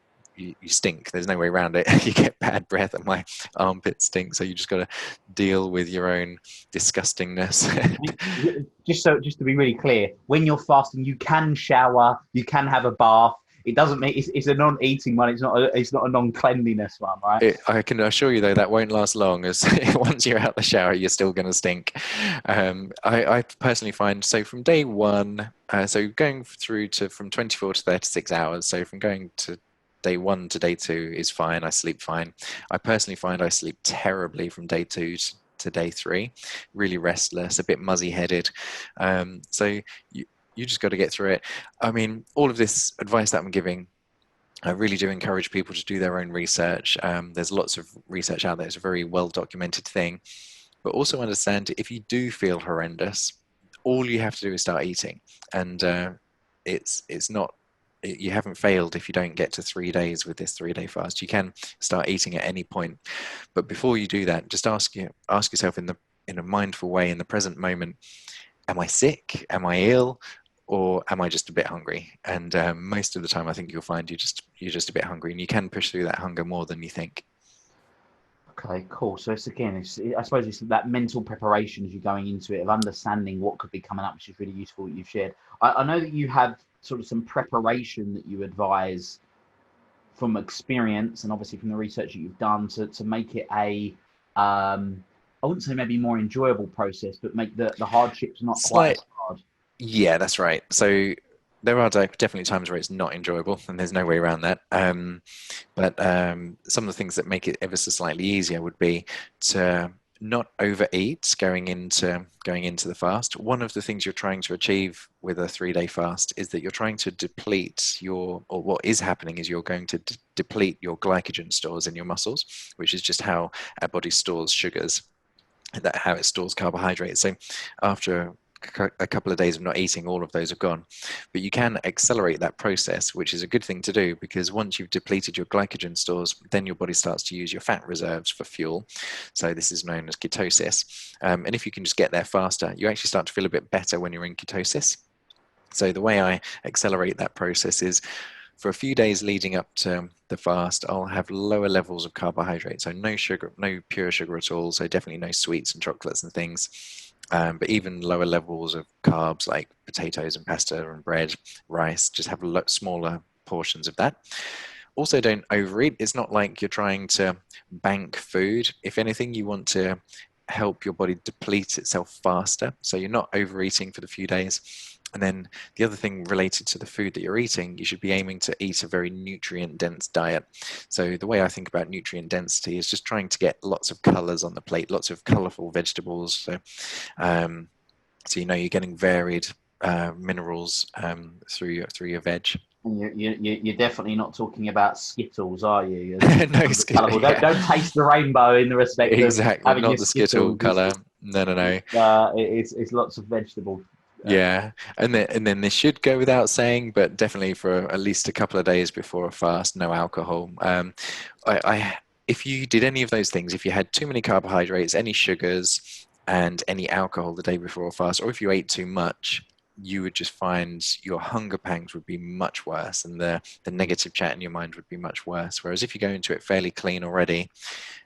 S2: stink. There's no way around it. You get bad breath, and my armpit stinks. So you just got to deal with your own disgustingness.
S1: Just to be really clear, when you're fasting, you can shower, you can have a bath. It doesn't mean it's a non-eating one. It's not a non-cleanliness one, right?
S2: I can assure you, though, that won't last long. As once you're out the shower, you're still going to stink. I personally find, so from day 1, so going through to from 24 to 36 hours. So from going to day 1 to day 2 is fine. I sleep fine. I personally find I sleep terribly from day 2 to day 3, really restless, a bit muzzy-headed. So you just got to get through it. I mean, all of this advice that I'm giving, I really do encourage people to do their own research. There's lots of research out there. It's a very well documented thing. But also understand, if you do feel horrendous, all you have to do is start eating. And it's not, you haven't failed if you don't get to 3 days with this 3-day fast. You can start eating at any point. But before you do that, just ask yourself in a mindful way, in the present moment, am I sick? Am I ill? Or am I just a bit hungry? And most of the time, I think you'll find you're just a bit hungry, and you can push through that hunger more than you think.
S1: Okay, cool. So I suppose it's that mental preparation as you're going into it, of understanding what could be coming up, which is really useful that you've shared. I know that you have sort of some preparation that you advise from experience and obviously from the research that you've done to make it I wouldn't say maybe more enjoyable process, but make the hardships not quite
S2: Slight,
S1: as hard.
S2: yeah, that's right. So there are definitely times where it's not enjoyable, and there's no way around that. But some of the things that make it ever so slightly easier would be to not overeat going into the fast. One of the things you're trying to achieve with a 3-day fast is that you're trying to deplete or what is happening is you're going to deplete your glycogen stores in your muscles, which is just how our body stores sugars, how it stores carbohydrates. So after a couple of days of not eating, all of those are gone. But you can accelerate that process, which is a good thing to do, because once you've depleted your glycogen stores, then your body starts to use your fat reserves for fuel. So this is known as ketosis. And if you can just get there faster, you actually start to feel a bit better when you're in ketosis. So the way I accelerate that process is, for a few days leading up to the fast, I'll have lower levels of carbohydrate. So no sugar, no pure sugar at all. So definitely no sweets and chocolates and things. But even lower levels of carbs like potatoes and pasta and bread, rice, just have smaller portions of that. Also, don't overeat. It's not like you're trying to bank food. If anything, you want to help your body deplete itself faster. So you're not overeating for the few days. And then the other thing related to the food that you're eating, you should be aiming to eat a very nutrient dense diet. So the way I think about nutrient density is just trying to get lots of colors on the plate, lots of colorful vegetables. So you're getting varied minerals through your veg.
S1: And you're definitely not talking about Skittles, are you?
S2: No,
S1: Yeah. Don't taste the rainbow in the respect
S2: exactly,
S1: of having
S2: not
S1: your
S2: the Skittle
S1: Skittles.
S2: color. No.
S1: It's lots of vegetable.
S2: Yeah, and then this should go without saying, but definitely for at least a couple of days before a fast, no alcohol. If you did any of those things, if you had too many carbohydrates, any sugars, and any alcohol the day before a fast, or if you ate too much, you would just find your hunger pangs would be much worse, and the negative chat in your mind would be much worse. Whereas if you go into it fairly clean already,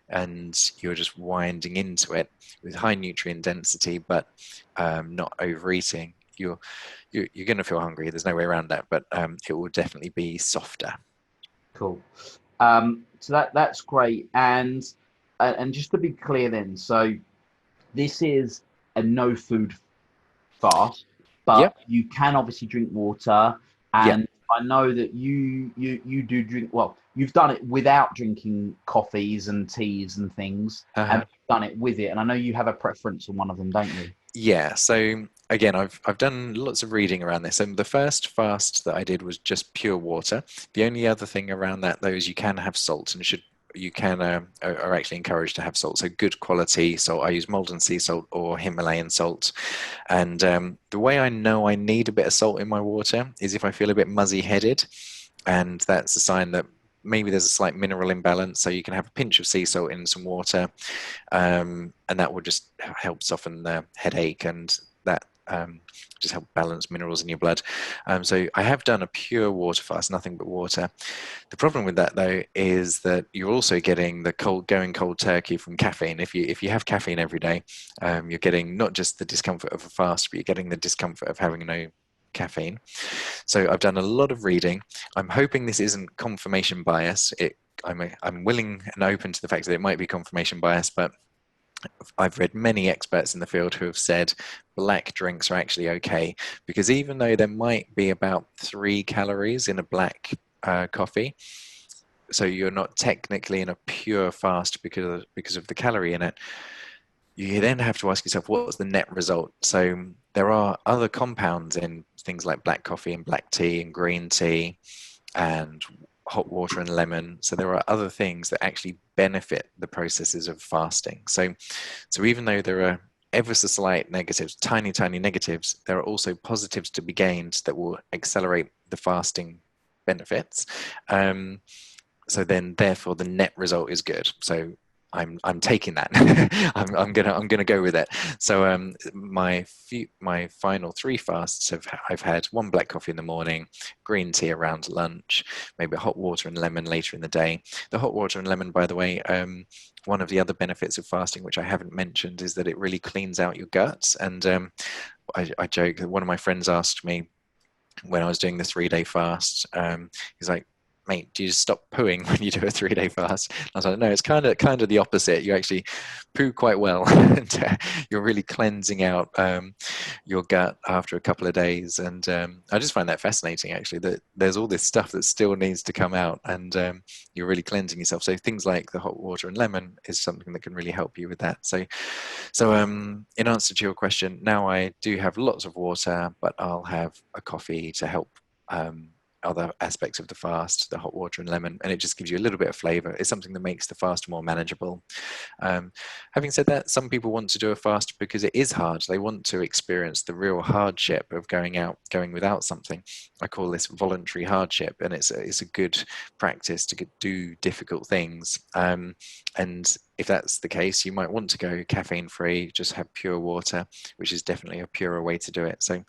S2: and you're just winding into it with high nutrient density, but not overeating, you're going to feel hungry. There's no way around that, but it will definitely be softer.
S1: Cool. So that's great. And just to be clear, then, so this is a no food fast, but
S2: Yep.
S1: you can obviously drink water.
S2: Yep.
S1: And I know that you do drink. Well, you've done it without drinking coffees and teas and things, and you've done it with it. And I know you have a preference on one of them, don't you?
S2: Yeah. So again, I've done lots of reading around this, and the first fast that I did was just pure water. The only other thing around that, though, is you can have salt, and you can are actually encouraged to have salt. So good quality salt. I use Malden sea salt or Himalayan salt. And the way I know I need a bit of salt in my water is if I feel a bit muzzy headed, and that's a sign that maybe there's a slight mineral imbalance. So you can have a pinch of sea salt in some water, and that will just help soften the headache, and that just help balance minerals in your blood. So I have done a pure water fast, nothing but water. The problem with that, though, is that you're also getting the going cold turkey from caffeine. If you have caffeine every day, you're getting not just the discomfort of a fast, but you're getting the discomfort of having no caffeine. So I've done a lot of reading. I'm hoping this isn't confirmation bias. I'm willing and open to the fact that it might be confirmation bias, but I've read many experts in the field who have said black drinks are actually okay, because even though there might be about 3 calories in a black coffee, so you're not technically in a pure fast because of the calorie in it, you then have to ask yourself, what's the net result? So there are other compounds in things like black coffee and black tea and green tea and hot water and lemon. So there are other things that actually benefit the processes of fasting. So even though there are ever so slight negatives, tiny negatives, there are also positives to be gained that will accelerate the fasting benefits. So then therefore the net result is good. So I'm taking that. I'm gonna go with it. So my final 3 fasts I've had 1 black coffee in the morning, green tea around lunch, maybe hot water and lemon later in the day. The hot water and lemon, by the way, one of the other benefits of fasting, which I haven't mentioned, is that it really cleans out your guts. And I joke that one of my friends asked me when I was doing the 3-day fast, he's like, mate, do you just stop pooing when you do a 3-day fast? I was like, no, it's kind of the opposite. You actually poo quite well, and you're really cleansing out your gut after a couple of days. And I just find that fascinating, actually, that there's all this stuff that still needs to come out, and you're really cleansing yourself. So things like the hot water and lemon is something that can really help you with that. So in answer to your question, now I do have lots of water, but I'll have a coffee to help other aspects of the fast, the hot water and lemon, and it just gives you a little bit of flavor. It's something that makes the fast more manageable. Having said that, some people want to do a fast because it is hard. They want to experience the real hardship of going without something. I call this voluntary hardship, and it's a good practice to do difficult things. And if that's the case, you might want to go caffeine free, just have pure water, which is definitely a purer way to do it. So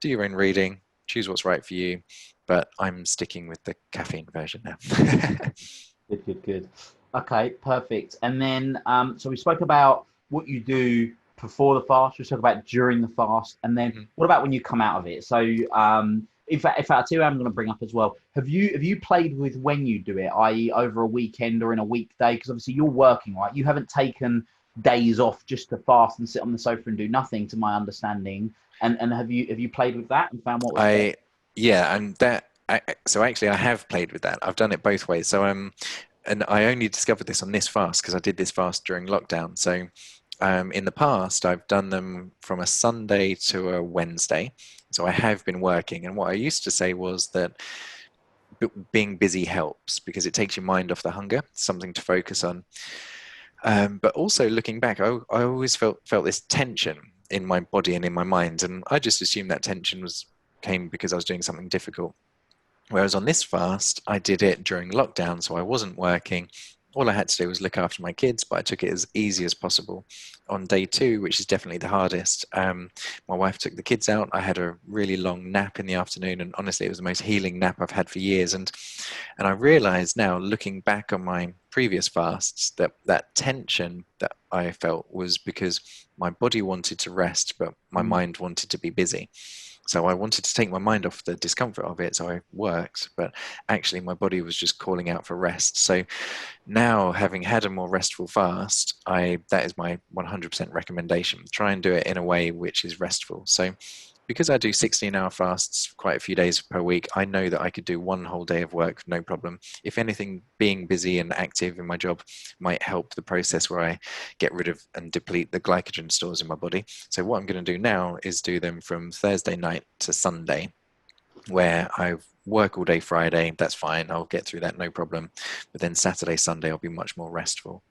S2: do your own reading, choose what's right for you, but I'm sticking with the caffeine version now.
S1: Good. Okay, perfect. And then, so we spoke about what you do before the fast. We spoke about during the fast, and then what about when you come out of it? So, in fact, two I'm going to bring up as well. Have you played with when you do it, i.e., over a weekend or in a weekday? Because obviously you're working, right? You haven't taken days off just to fast and sit on the sofa and do nothing, to my understanding. And have you played with that and found what was best?
S2: Yeah, and so actually I have played with that. I've done it both ways. So and I only discovered this on this fast because I did this fast during lockdown. So in the past, I've done them from a Sunday to a Wednesday. So I have been working, and what I used to say was that being busy helps because it takes your mind off the hunger, something to focus on. But also looking back, I always felt this tension in my body and in my mind, and I just assumed that tension came because I was doing something difficult. Whereas on this fast, I did it during lockdown, so I wasn't working. All I had to do was look after my kids, but I took it as easy as possible. On day 2, which is definitely the hardest, my wife took the kids out. I had a really long nap in the afternoon, and honestly, it was the most healing nap I've had for years. And I realized now, looking back on my previous fasts, that tension that I felt was because my body wanted to rest, but my mind wanted to be busy. So I wanted to take my mind off the discomfort of it, so I worked, but actually my body was just calling out for rest. So now, having had a more restful fast, that is my 100% recommendation. Try and do it in a way which is restful. So because I do 16-hour fasts quite a few days per week, I know that I could do one whole day of work, no problem. If anything, being busy and active in my job might help the process where I get rid of and deplete the glycogen stores in my body. So what I'm going to do now is do them from Thursday night to Sunday, where I work all day Friday. That's fine. I'll get through that, no problem. But then Saturday, Sunday, I'll be much more restful.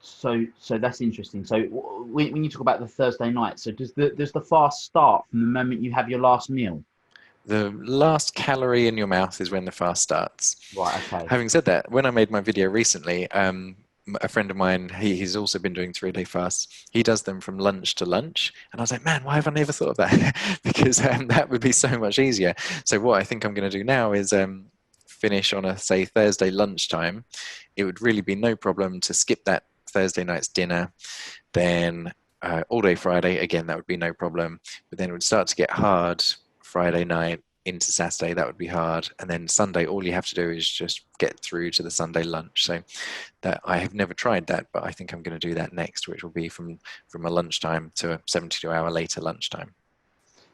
S1: So that's interesting. So when you talk about the Thursday night, so does the fast start from the moment you have your last meal?
S2: The last calorie in your mouth is when the fast starts.
S1: Right. Okay.
S2: Having said that, when I made my video recently, a friend of mine, he's also been doing 3-day fasts. He does them from lunch to lunch. And I was like, man, why have I never thought of that? Because that would be so much easier. So what I think I'm going to do now is finish on a, say, Thursday lunchtime. It would really be no problem to skip that Thursday night's dinner. Then all day Friday, again, that would be no problem. But then it would start to get hard Friday night into Saturday, that would be hard. And then Sunday, all you have to do is just get through to the Sunday lunch. So that I have never tried that, but I think I'm going to do that next, which will be from a lunchtime to a 72-hour later lunchtime.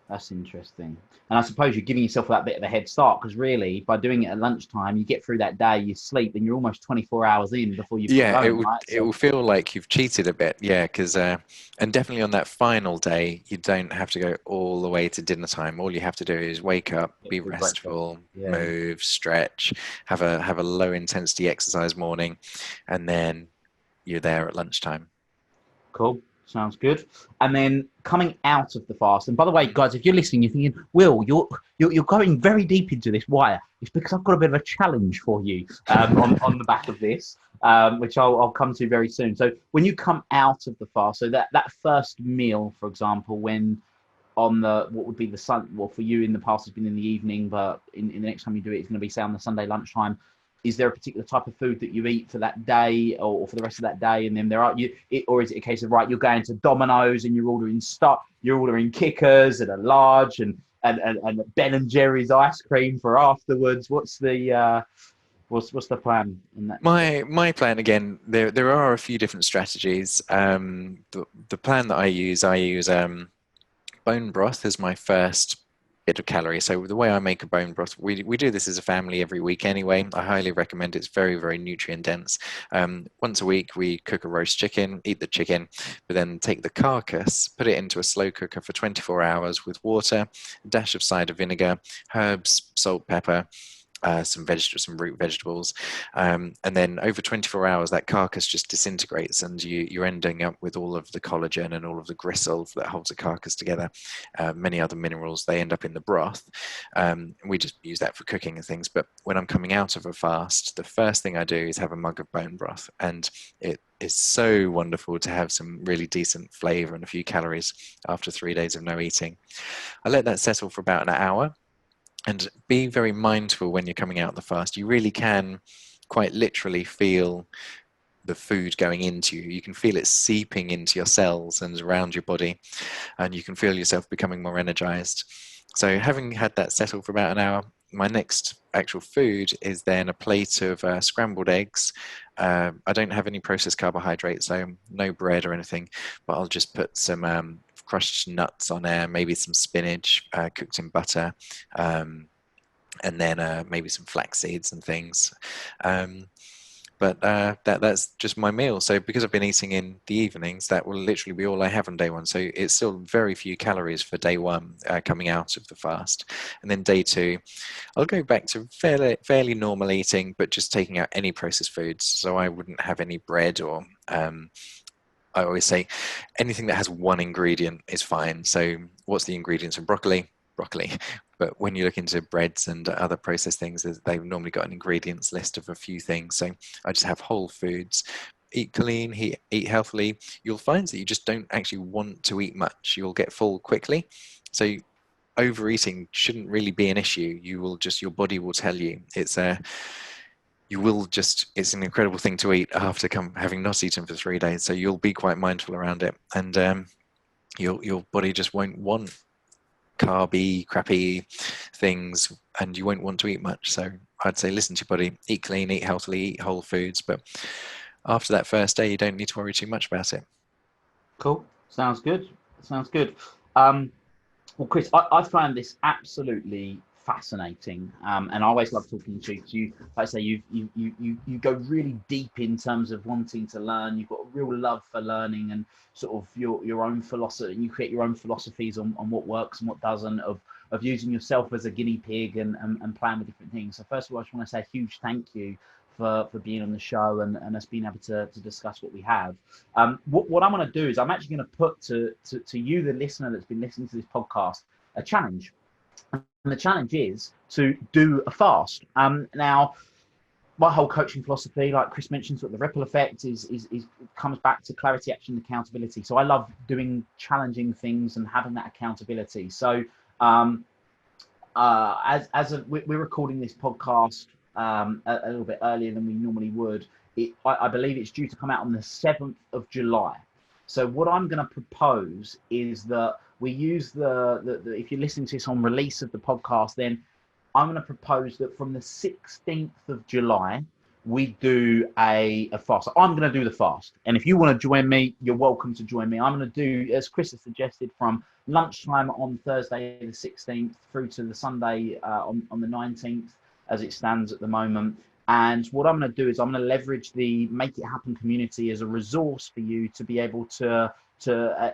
S1: That's interesting. And I suppose you're giving yourself that bit of a head start, because really, by doing it at lunchtime, you get through that day, you sleep, and you're almost 24 hours in before you've
S2: Yeah,
S1: got
S2: it
S1: home,
S2: would
S1: right?
S2: it will feel like you've cheated a bit. Yeah, because and definitely on that final day, you don't have to go all the way to dinner time. All you have to do is wake up,
S1: Get
S2: be
S1: through breakfast.
S2: restful,
S1: Yeah.
S2: move, stretch, have a low intensity exercise morning, and then you're there at lunchtime.
S1: Cool. Sounds good. And then coming out of the fast. And by the way, guys, if you're listening, you're thinking, Will, you're going very deep into this. Why? It's because I've got a bit of a challenge for you on the back of this, which I'll come to very soon. So when you come out of the fast, so that first meal, for example, when on the what would be the sun, well, for you in the past has been in the evening, but in the next time you do it, it's going to be, say, on the Sunday lunchtime. Is there a particular type of food that you eat for that day, or for the rest of that day? And then or is it a case of, right, you're going to Domino's and you're ordering kickers and a large and Ben and Jerry's ice cream for afterwards? What's the plan in that?
S2: My plan, again, there are a few different strategies. The plan that I use bone broth as my first bit of calories. So the way I make a bone broth, we do this as a family every week anyway. I highly recommend it. It's very, very nutrient dense. Once a week, we cook a roast chicken, eat the chicken, but then take the carcass, put it into a slow cooker for 24 hours with water, a dash of cider vinegar, herbs, salt, pepper, some root vegetables, and then over 24 hours that carcass just disintegrates, and you're ending up with all of the collagen and all of the gristle that holds a carcass together. Many other minerals, they end up in the broth. We just use that for cooking and things. But when I'm coming out of a fast, the first thing I do is have a mug of bone broth, and it is so wonderful to have some really decent flavor and a few calories after 3 days of no eating. I let that settle for about an hour. And be very mindful when you're coming out of the fast. You really can quite literally feel the food going into you. You can feel it seeping into your cells and around your body, and you can feel yourself becoming more energized. So having had that settle for about an hour, my next actual food is then a plate of scrambled eggs. I don't have any processed carbohydrates, so no bread or anything, but I'll just put some crushed nuts on there, maybe some spinach cooked in butter, and then maybe some flax seeds and things. But that's just my meal. So because I've been eating in the evenings, that will literally be all I have on day one. So it's still very few calories for day one coming out of the fast. And then day two, I'll go back to fairly normal eating, but just taking out any processed foods. So I wouldn't have any bread or I always say anything that has one ingredient is fine. So what's the ingredients of broccoli? Broccoli. But when you look into breads and other processed things, they've normally got an ingredients list of a few things. So I just have whole foods. Eat clean, eat healthily. You'll find that you just don't actually want to eat much. You'll get full quickly. So overeating shouldn't really be an issue. Your body will tell you. It's an incredible thing to eat after having not eaten for 3 days. So you'll be quite mindful around it, and your body just won't want carby, crappy things, and you won't want to eat much. So I'd say listen to your body, eat clean, eat healthily, eat whole foods. But after that first day, you don't need to worry too much about it.
S1: Cool. Sounds good. Sounds good. Um, Well, Chris, I found this absolutely fascinating, and I always love talking to you. 'Cause you, like I say, you go really deep in terms of wanting to learn. You've got a real love for learning and sort of your own philosophy. You create your own philosophies on what works and what doesn't. Of using yourself as a guinea pig and playing with different things. So first of all, I just want to say a huge thank you for being on the show and us being able to discuss what we have. What I'm going to do is I'm actually going to put to you, the listener that's been listening to this podcast, a challenge. And the challenge is to do a fast. Now, my whole coaching philosophy, like Chris mentioned, sort of the ripple effect is comes back to clarity, action, and accountability. So I love doing challenging things and having that accountability. So we're recording this podcast a little bit earlier than we normally would. I believe it's due to come out on the 7th of July. So what I'm going to propose is that we use the if you're listening to this on release of the podcast, then I'm going to propose that from the 16th of July, we do a fast. So I'm going to do the fast. And if you want to join me, you're welcome to join me. I'm going to do, as Chris has suggested, from lunchtime on Thursday the 16th through to the Sunday on the 19th, as it stands at the moment. And what I'm going to do is I'm going to leverage the Make It Happen community as a resource for you to be able to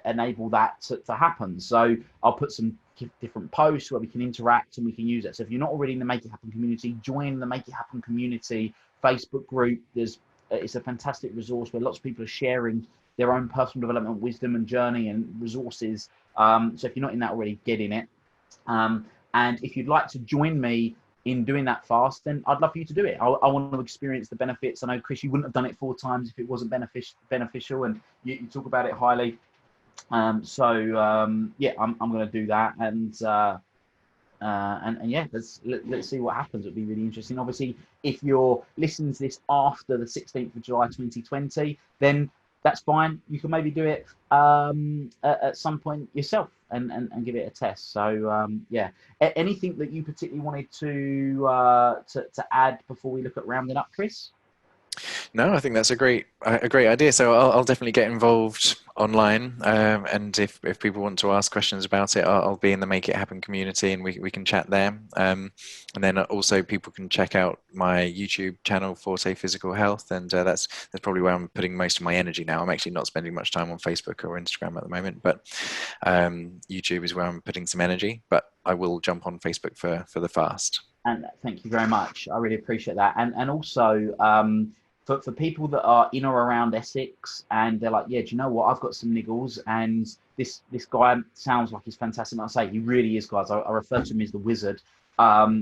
S1: enable that to happen. So I'll put some different posts where we can interact and we can use it. So if you're not already in the Make It Happen community, join the Make It Happen community Facebook group. It's a fantastic resource where lots of people are sharing their own personal development, wisdom and journey and resources. So if you're not in that already, get in it. And if you'd like to join me in doing that fast, then I'd love for you to do it. I want to experience the benefits. I know, Chris, you wouldn't have done it 4 times if it wasn't beneficial, and you talk about it highly. Yeah, I'm going to do that, and yeah, let's see what happens. It'll be really interesting. Obviously, if you're listening to this after the 16th of July 2020, then that's fine. You can maybe do it at some point yourself and give it a test. So yeah, anything that you particularly wanted to add before we look at rounding up, Chris?
S2: No, I think that's a great idea. So I'll definitely get involved online, and if people want to ask questions about it, I'll be in the Make It Happen community, and we can chat there. And then also people can check out my YouTube channel, Forte Physical Health, and that's probably where I'm putting most of my energy now. I'm actually not spending much time on Facebook or Instagram at the moment, but YouTube is where I'm putting some energy. But I will jump on Facebook for the fast.
S1: And thank you very much. I really appreciate that. And also, for people that are in or around Essex and they're like, yeah, do you know what? I've got some niggles, and this guy sounds like he's fantastic. And I say he really is, guys. I refer to him as the wizard. How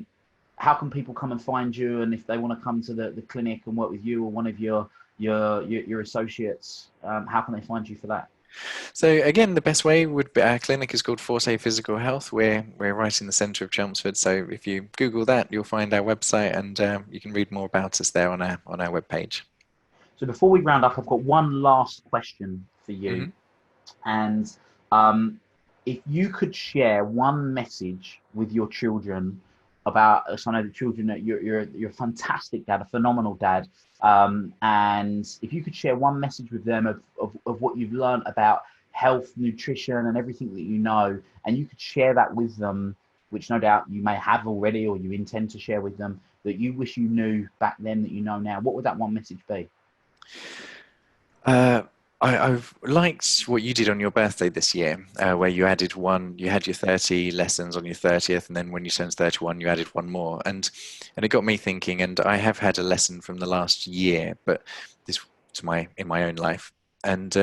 S1: can people come and find you? And if they want to come to the clinic and work with you or one of your associates, how can they find you for that?
S2: So again, the best way would be, our clinic is called Forte Physical Health. We're right in the centre of Chelmsford. So if you Google that, you'll find our website, and you can read more about us there on our webpage.
S1: So before we round up, I've got one last question for you, and if you could share one message with your children about, so I know the children that you're a fantastic dad, a phenomenal dad. And if you could share one message with them of what you've learned about health, nutrition, and everything that you know, and you could share that with them, which no doubt you may have already or you intend to share with them, that you wish you knew back then that you know now, what would that one message be?
S2: I've liked what you did on your birthday this year, where you added one. You had your 30 lessons on your 30th, and then when you turned 31, you added one more, and it got me thinking. And I have had a lesson from the last year, but this is in my own life, and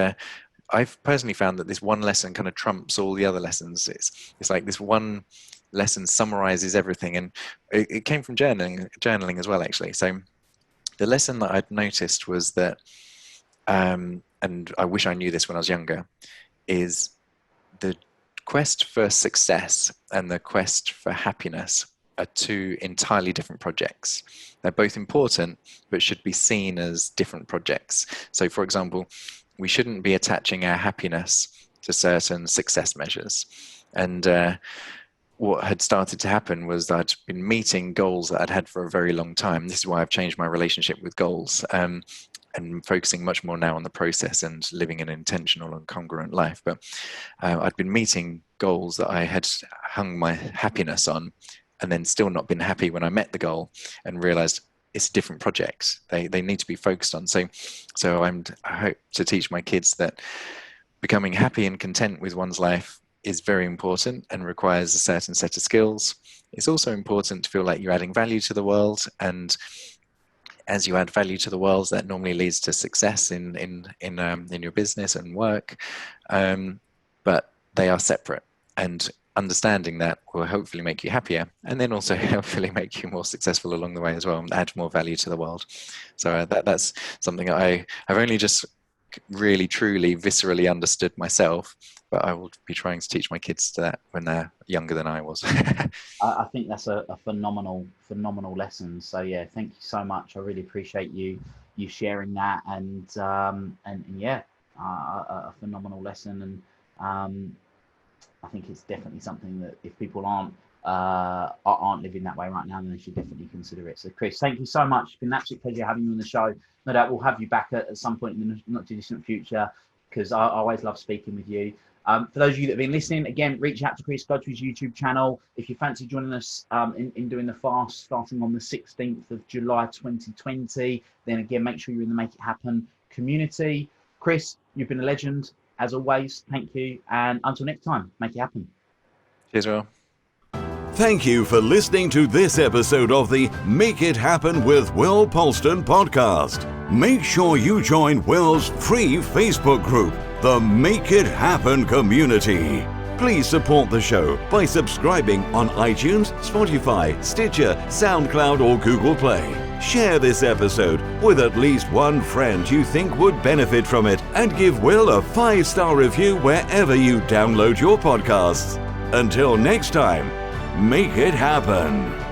S2: I've personally found that this one lesson kind of trumps all the other lessons. It's like this one lesson summarizes everything, and it came from journaling as well, actually. So the lesson that I'd noticed was that. And I wish I knew this when I was younger, is the quest for success and the quest for happiness are 2 entirely different projects. They're both important, but should be seen as different projects. So, for example, we shouldn't be attaching our happiness to certain success measures. And what had started to happen was that I'd been meeting goals that I'd had for a very long time. This is why I've changed my relationship with goals. and focusing much more now on the process and living an intentional and congruent life. But I'd been meeting goals that I had hung my happiness on, and then still not been happy when I met the goal, and realized it's a different project. They need to be focused on. So I hope to teach my kids that becoming happy and content with one's life is very important and requires a certain set of skills. It's also important to feel like you're adding value to the world, and as you add value to the world, that normally leads to success in your business and work. But they are separate, and understanding that will hopefully make you happier, and then also hopefully make you more successful along the way as well, and add more value to the world. So that's something I've only just really truly viscerally understood myself, but I will be trying to teach my kids that when they're younger than I was.
S1: I think that's a phenomenal lesson. So yeah, thank you so much. I really appreciate you sharing that, and yeah, a phenomenal lesson. And I think it's definitely something that if people aren't living that way right now, then they should definitely consider it. So Chris, thank you so much. It's been an absolute pleasure having you on the show. No doubt we'll have you back at some point in the not too distant future, because I always love speaking with you. For those of you that have been listening, again, reach out to Chris, go to his YouTube channel. If you fancy joining us in doing the fast starting on the 16th of July 2020, then again, make sure you're in the Make It Happen community. Chris, you've been a legend, as always. Thank you. And until next time, make it happen.
S2: Cheers, Will.
S3: Thank you for listening to this episode of the Make It Happen with Will Polston podcast. Make sure you join Will's free Facebook group, the Make It Happen community. Please support the show by subscribing on iTunes, Spotify, Stitcher, SoundCloud, or Google Play. Share this episode with at least one friend you think would benefit from it, and give Will a 5-star review wherever you download your podcasts. Until next time, make it happen.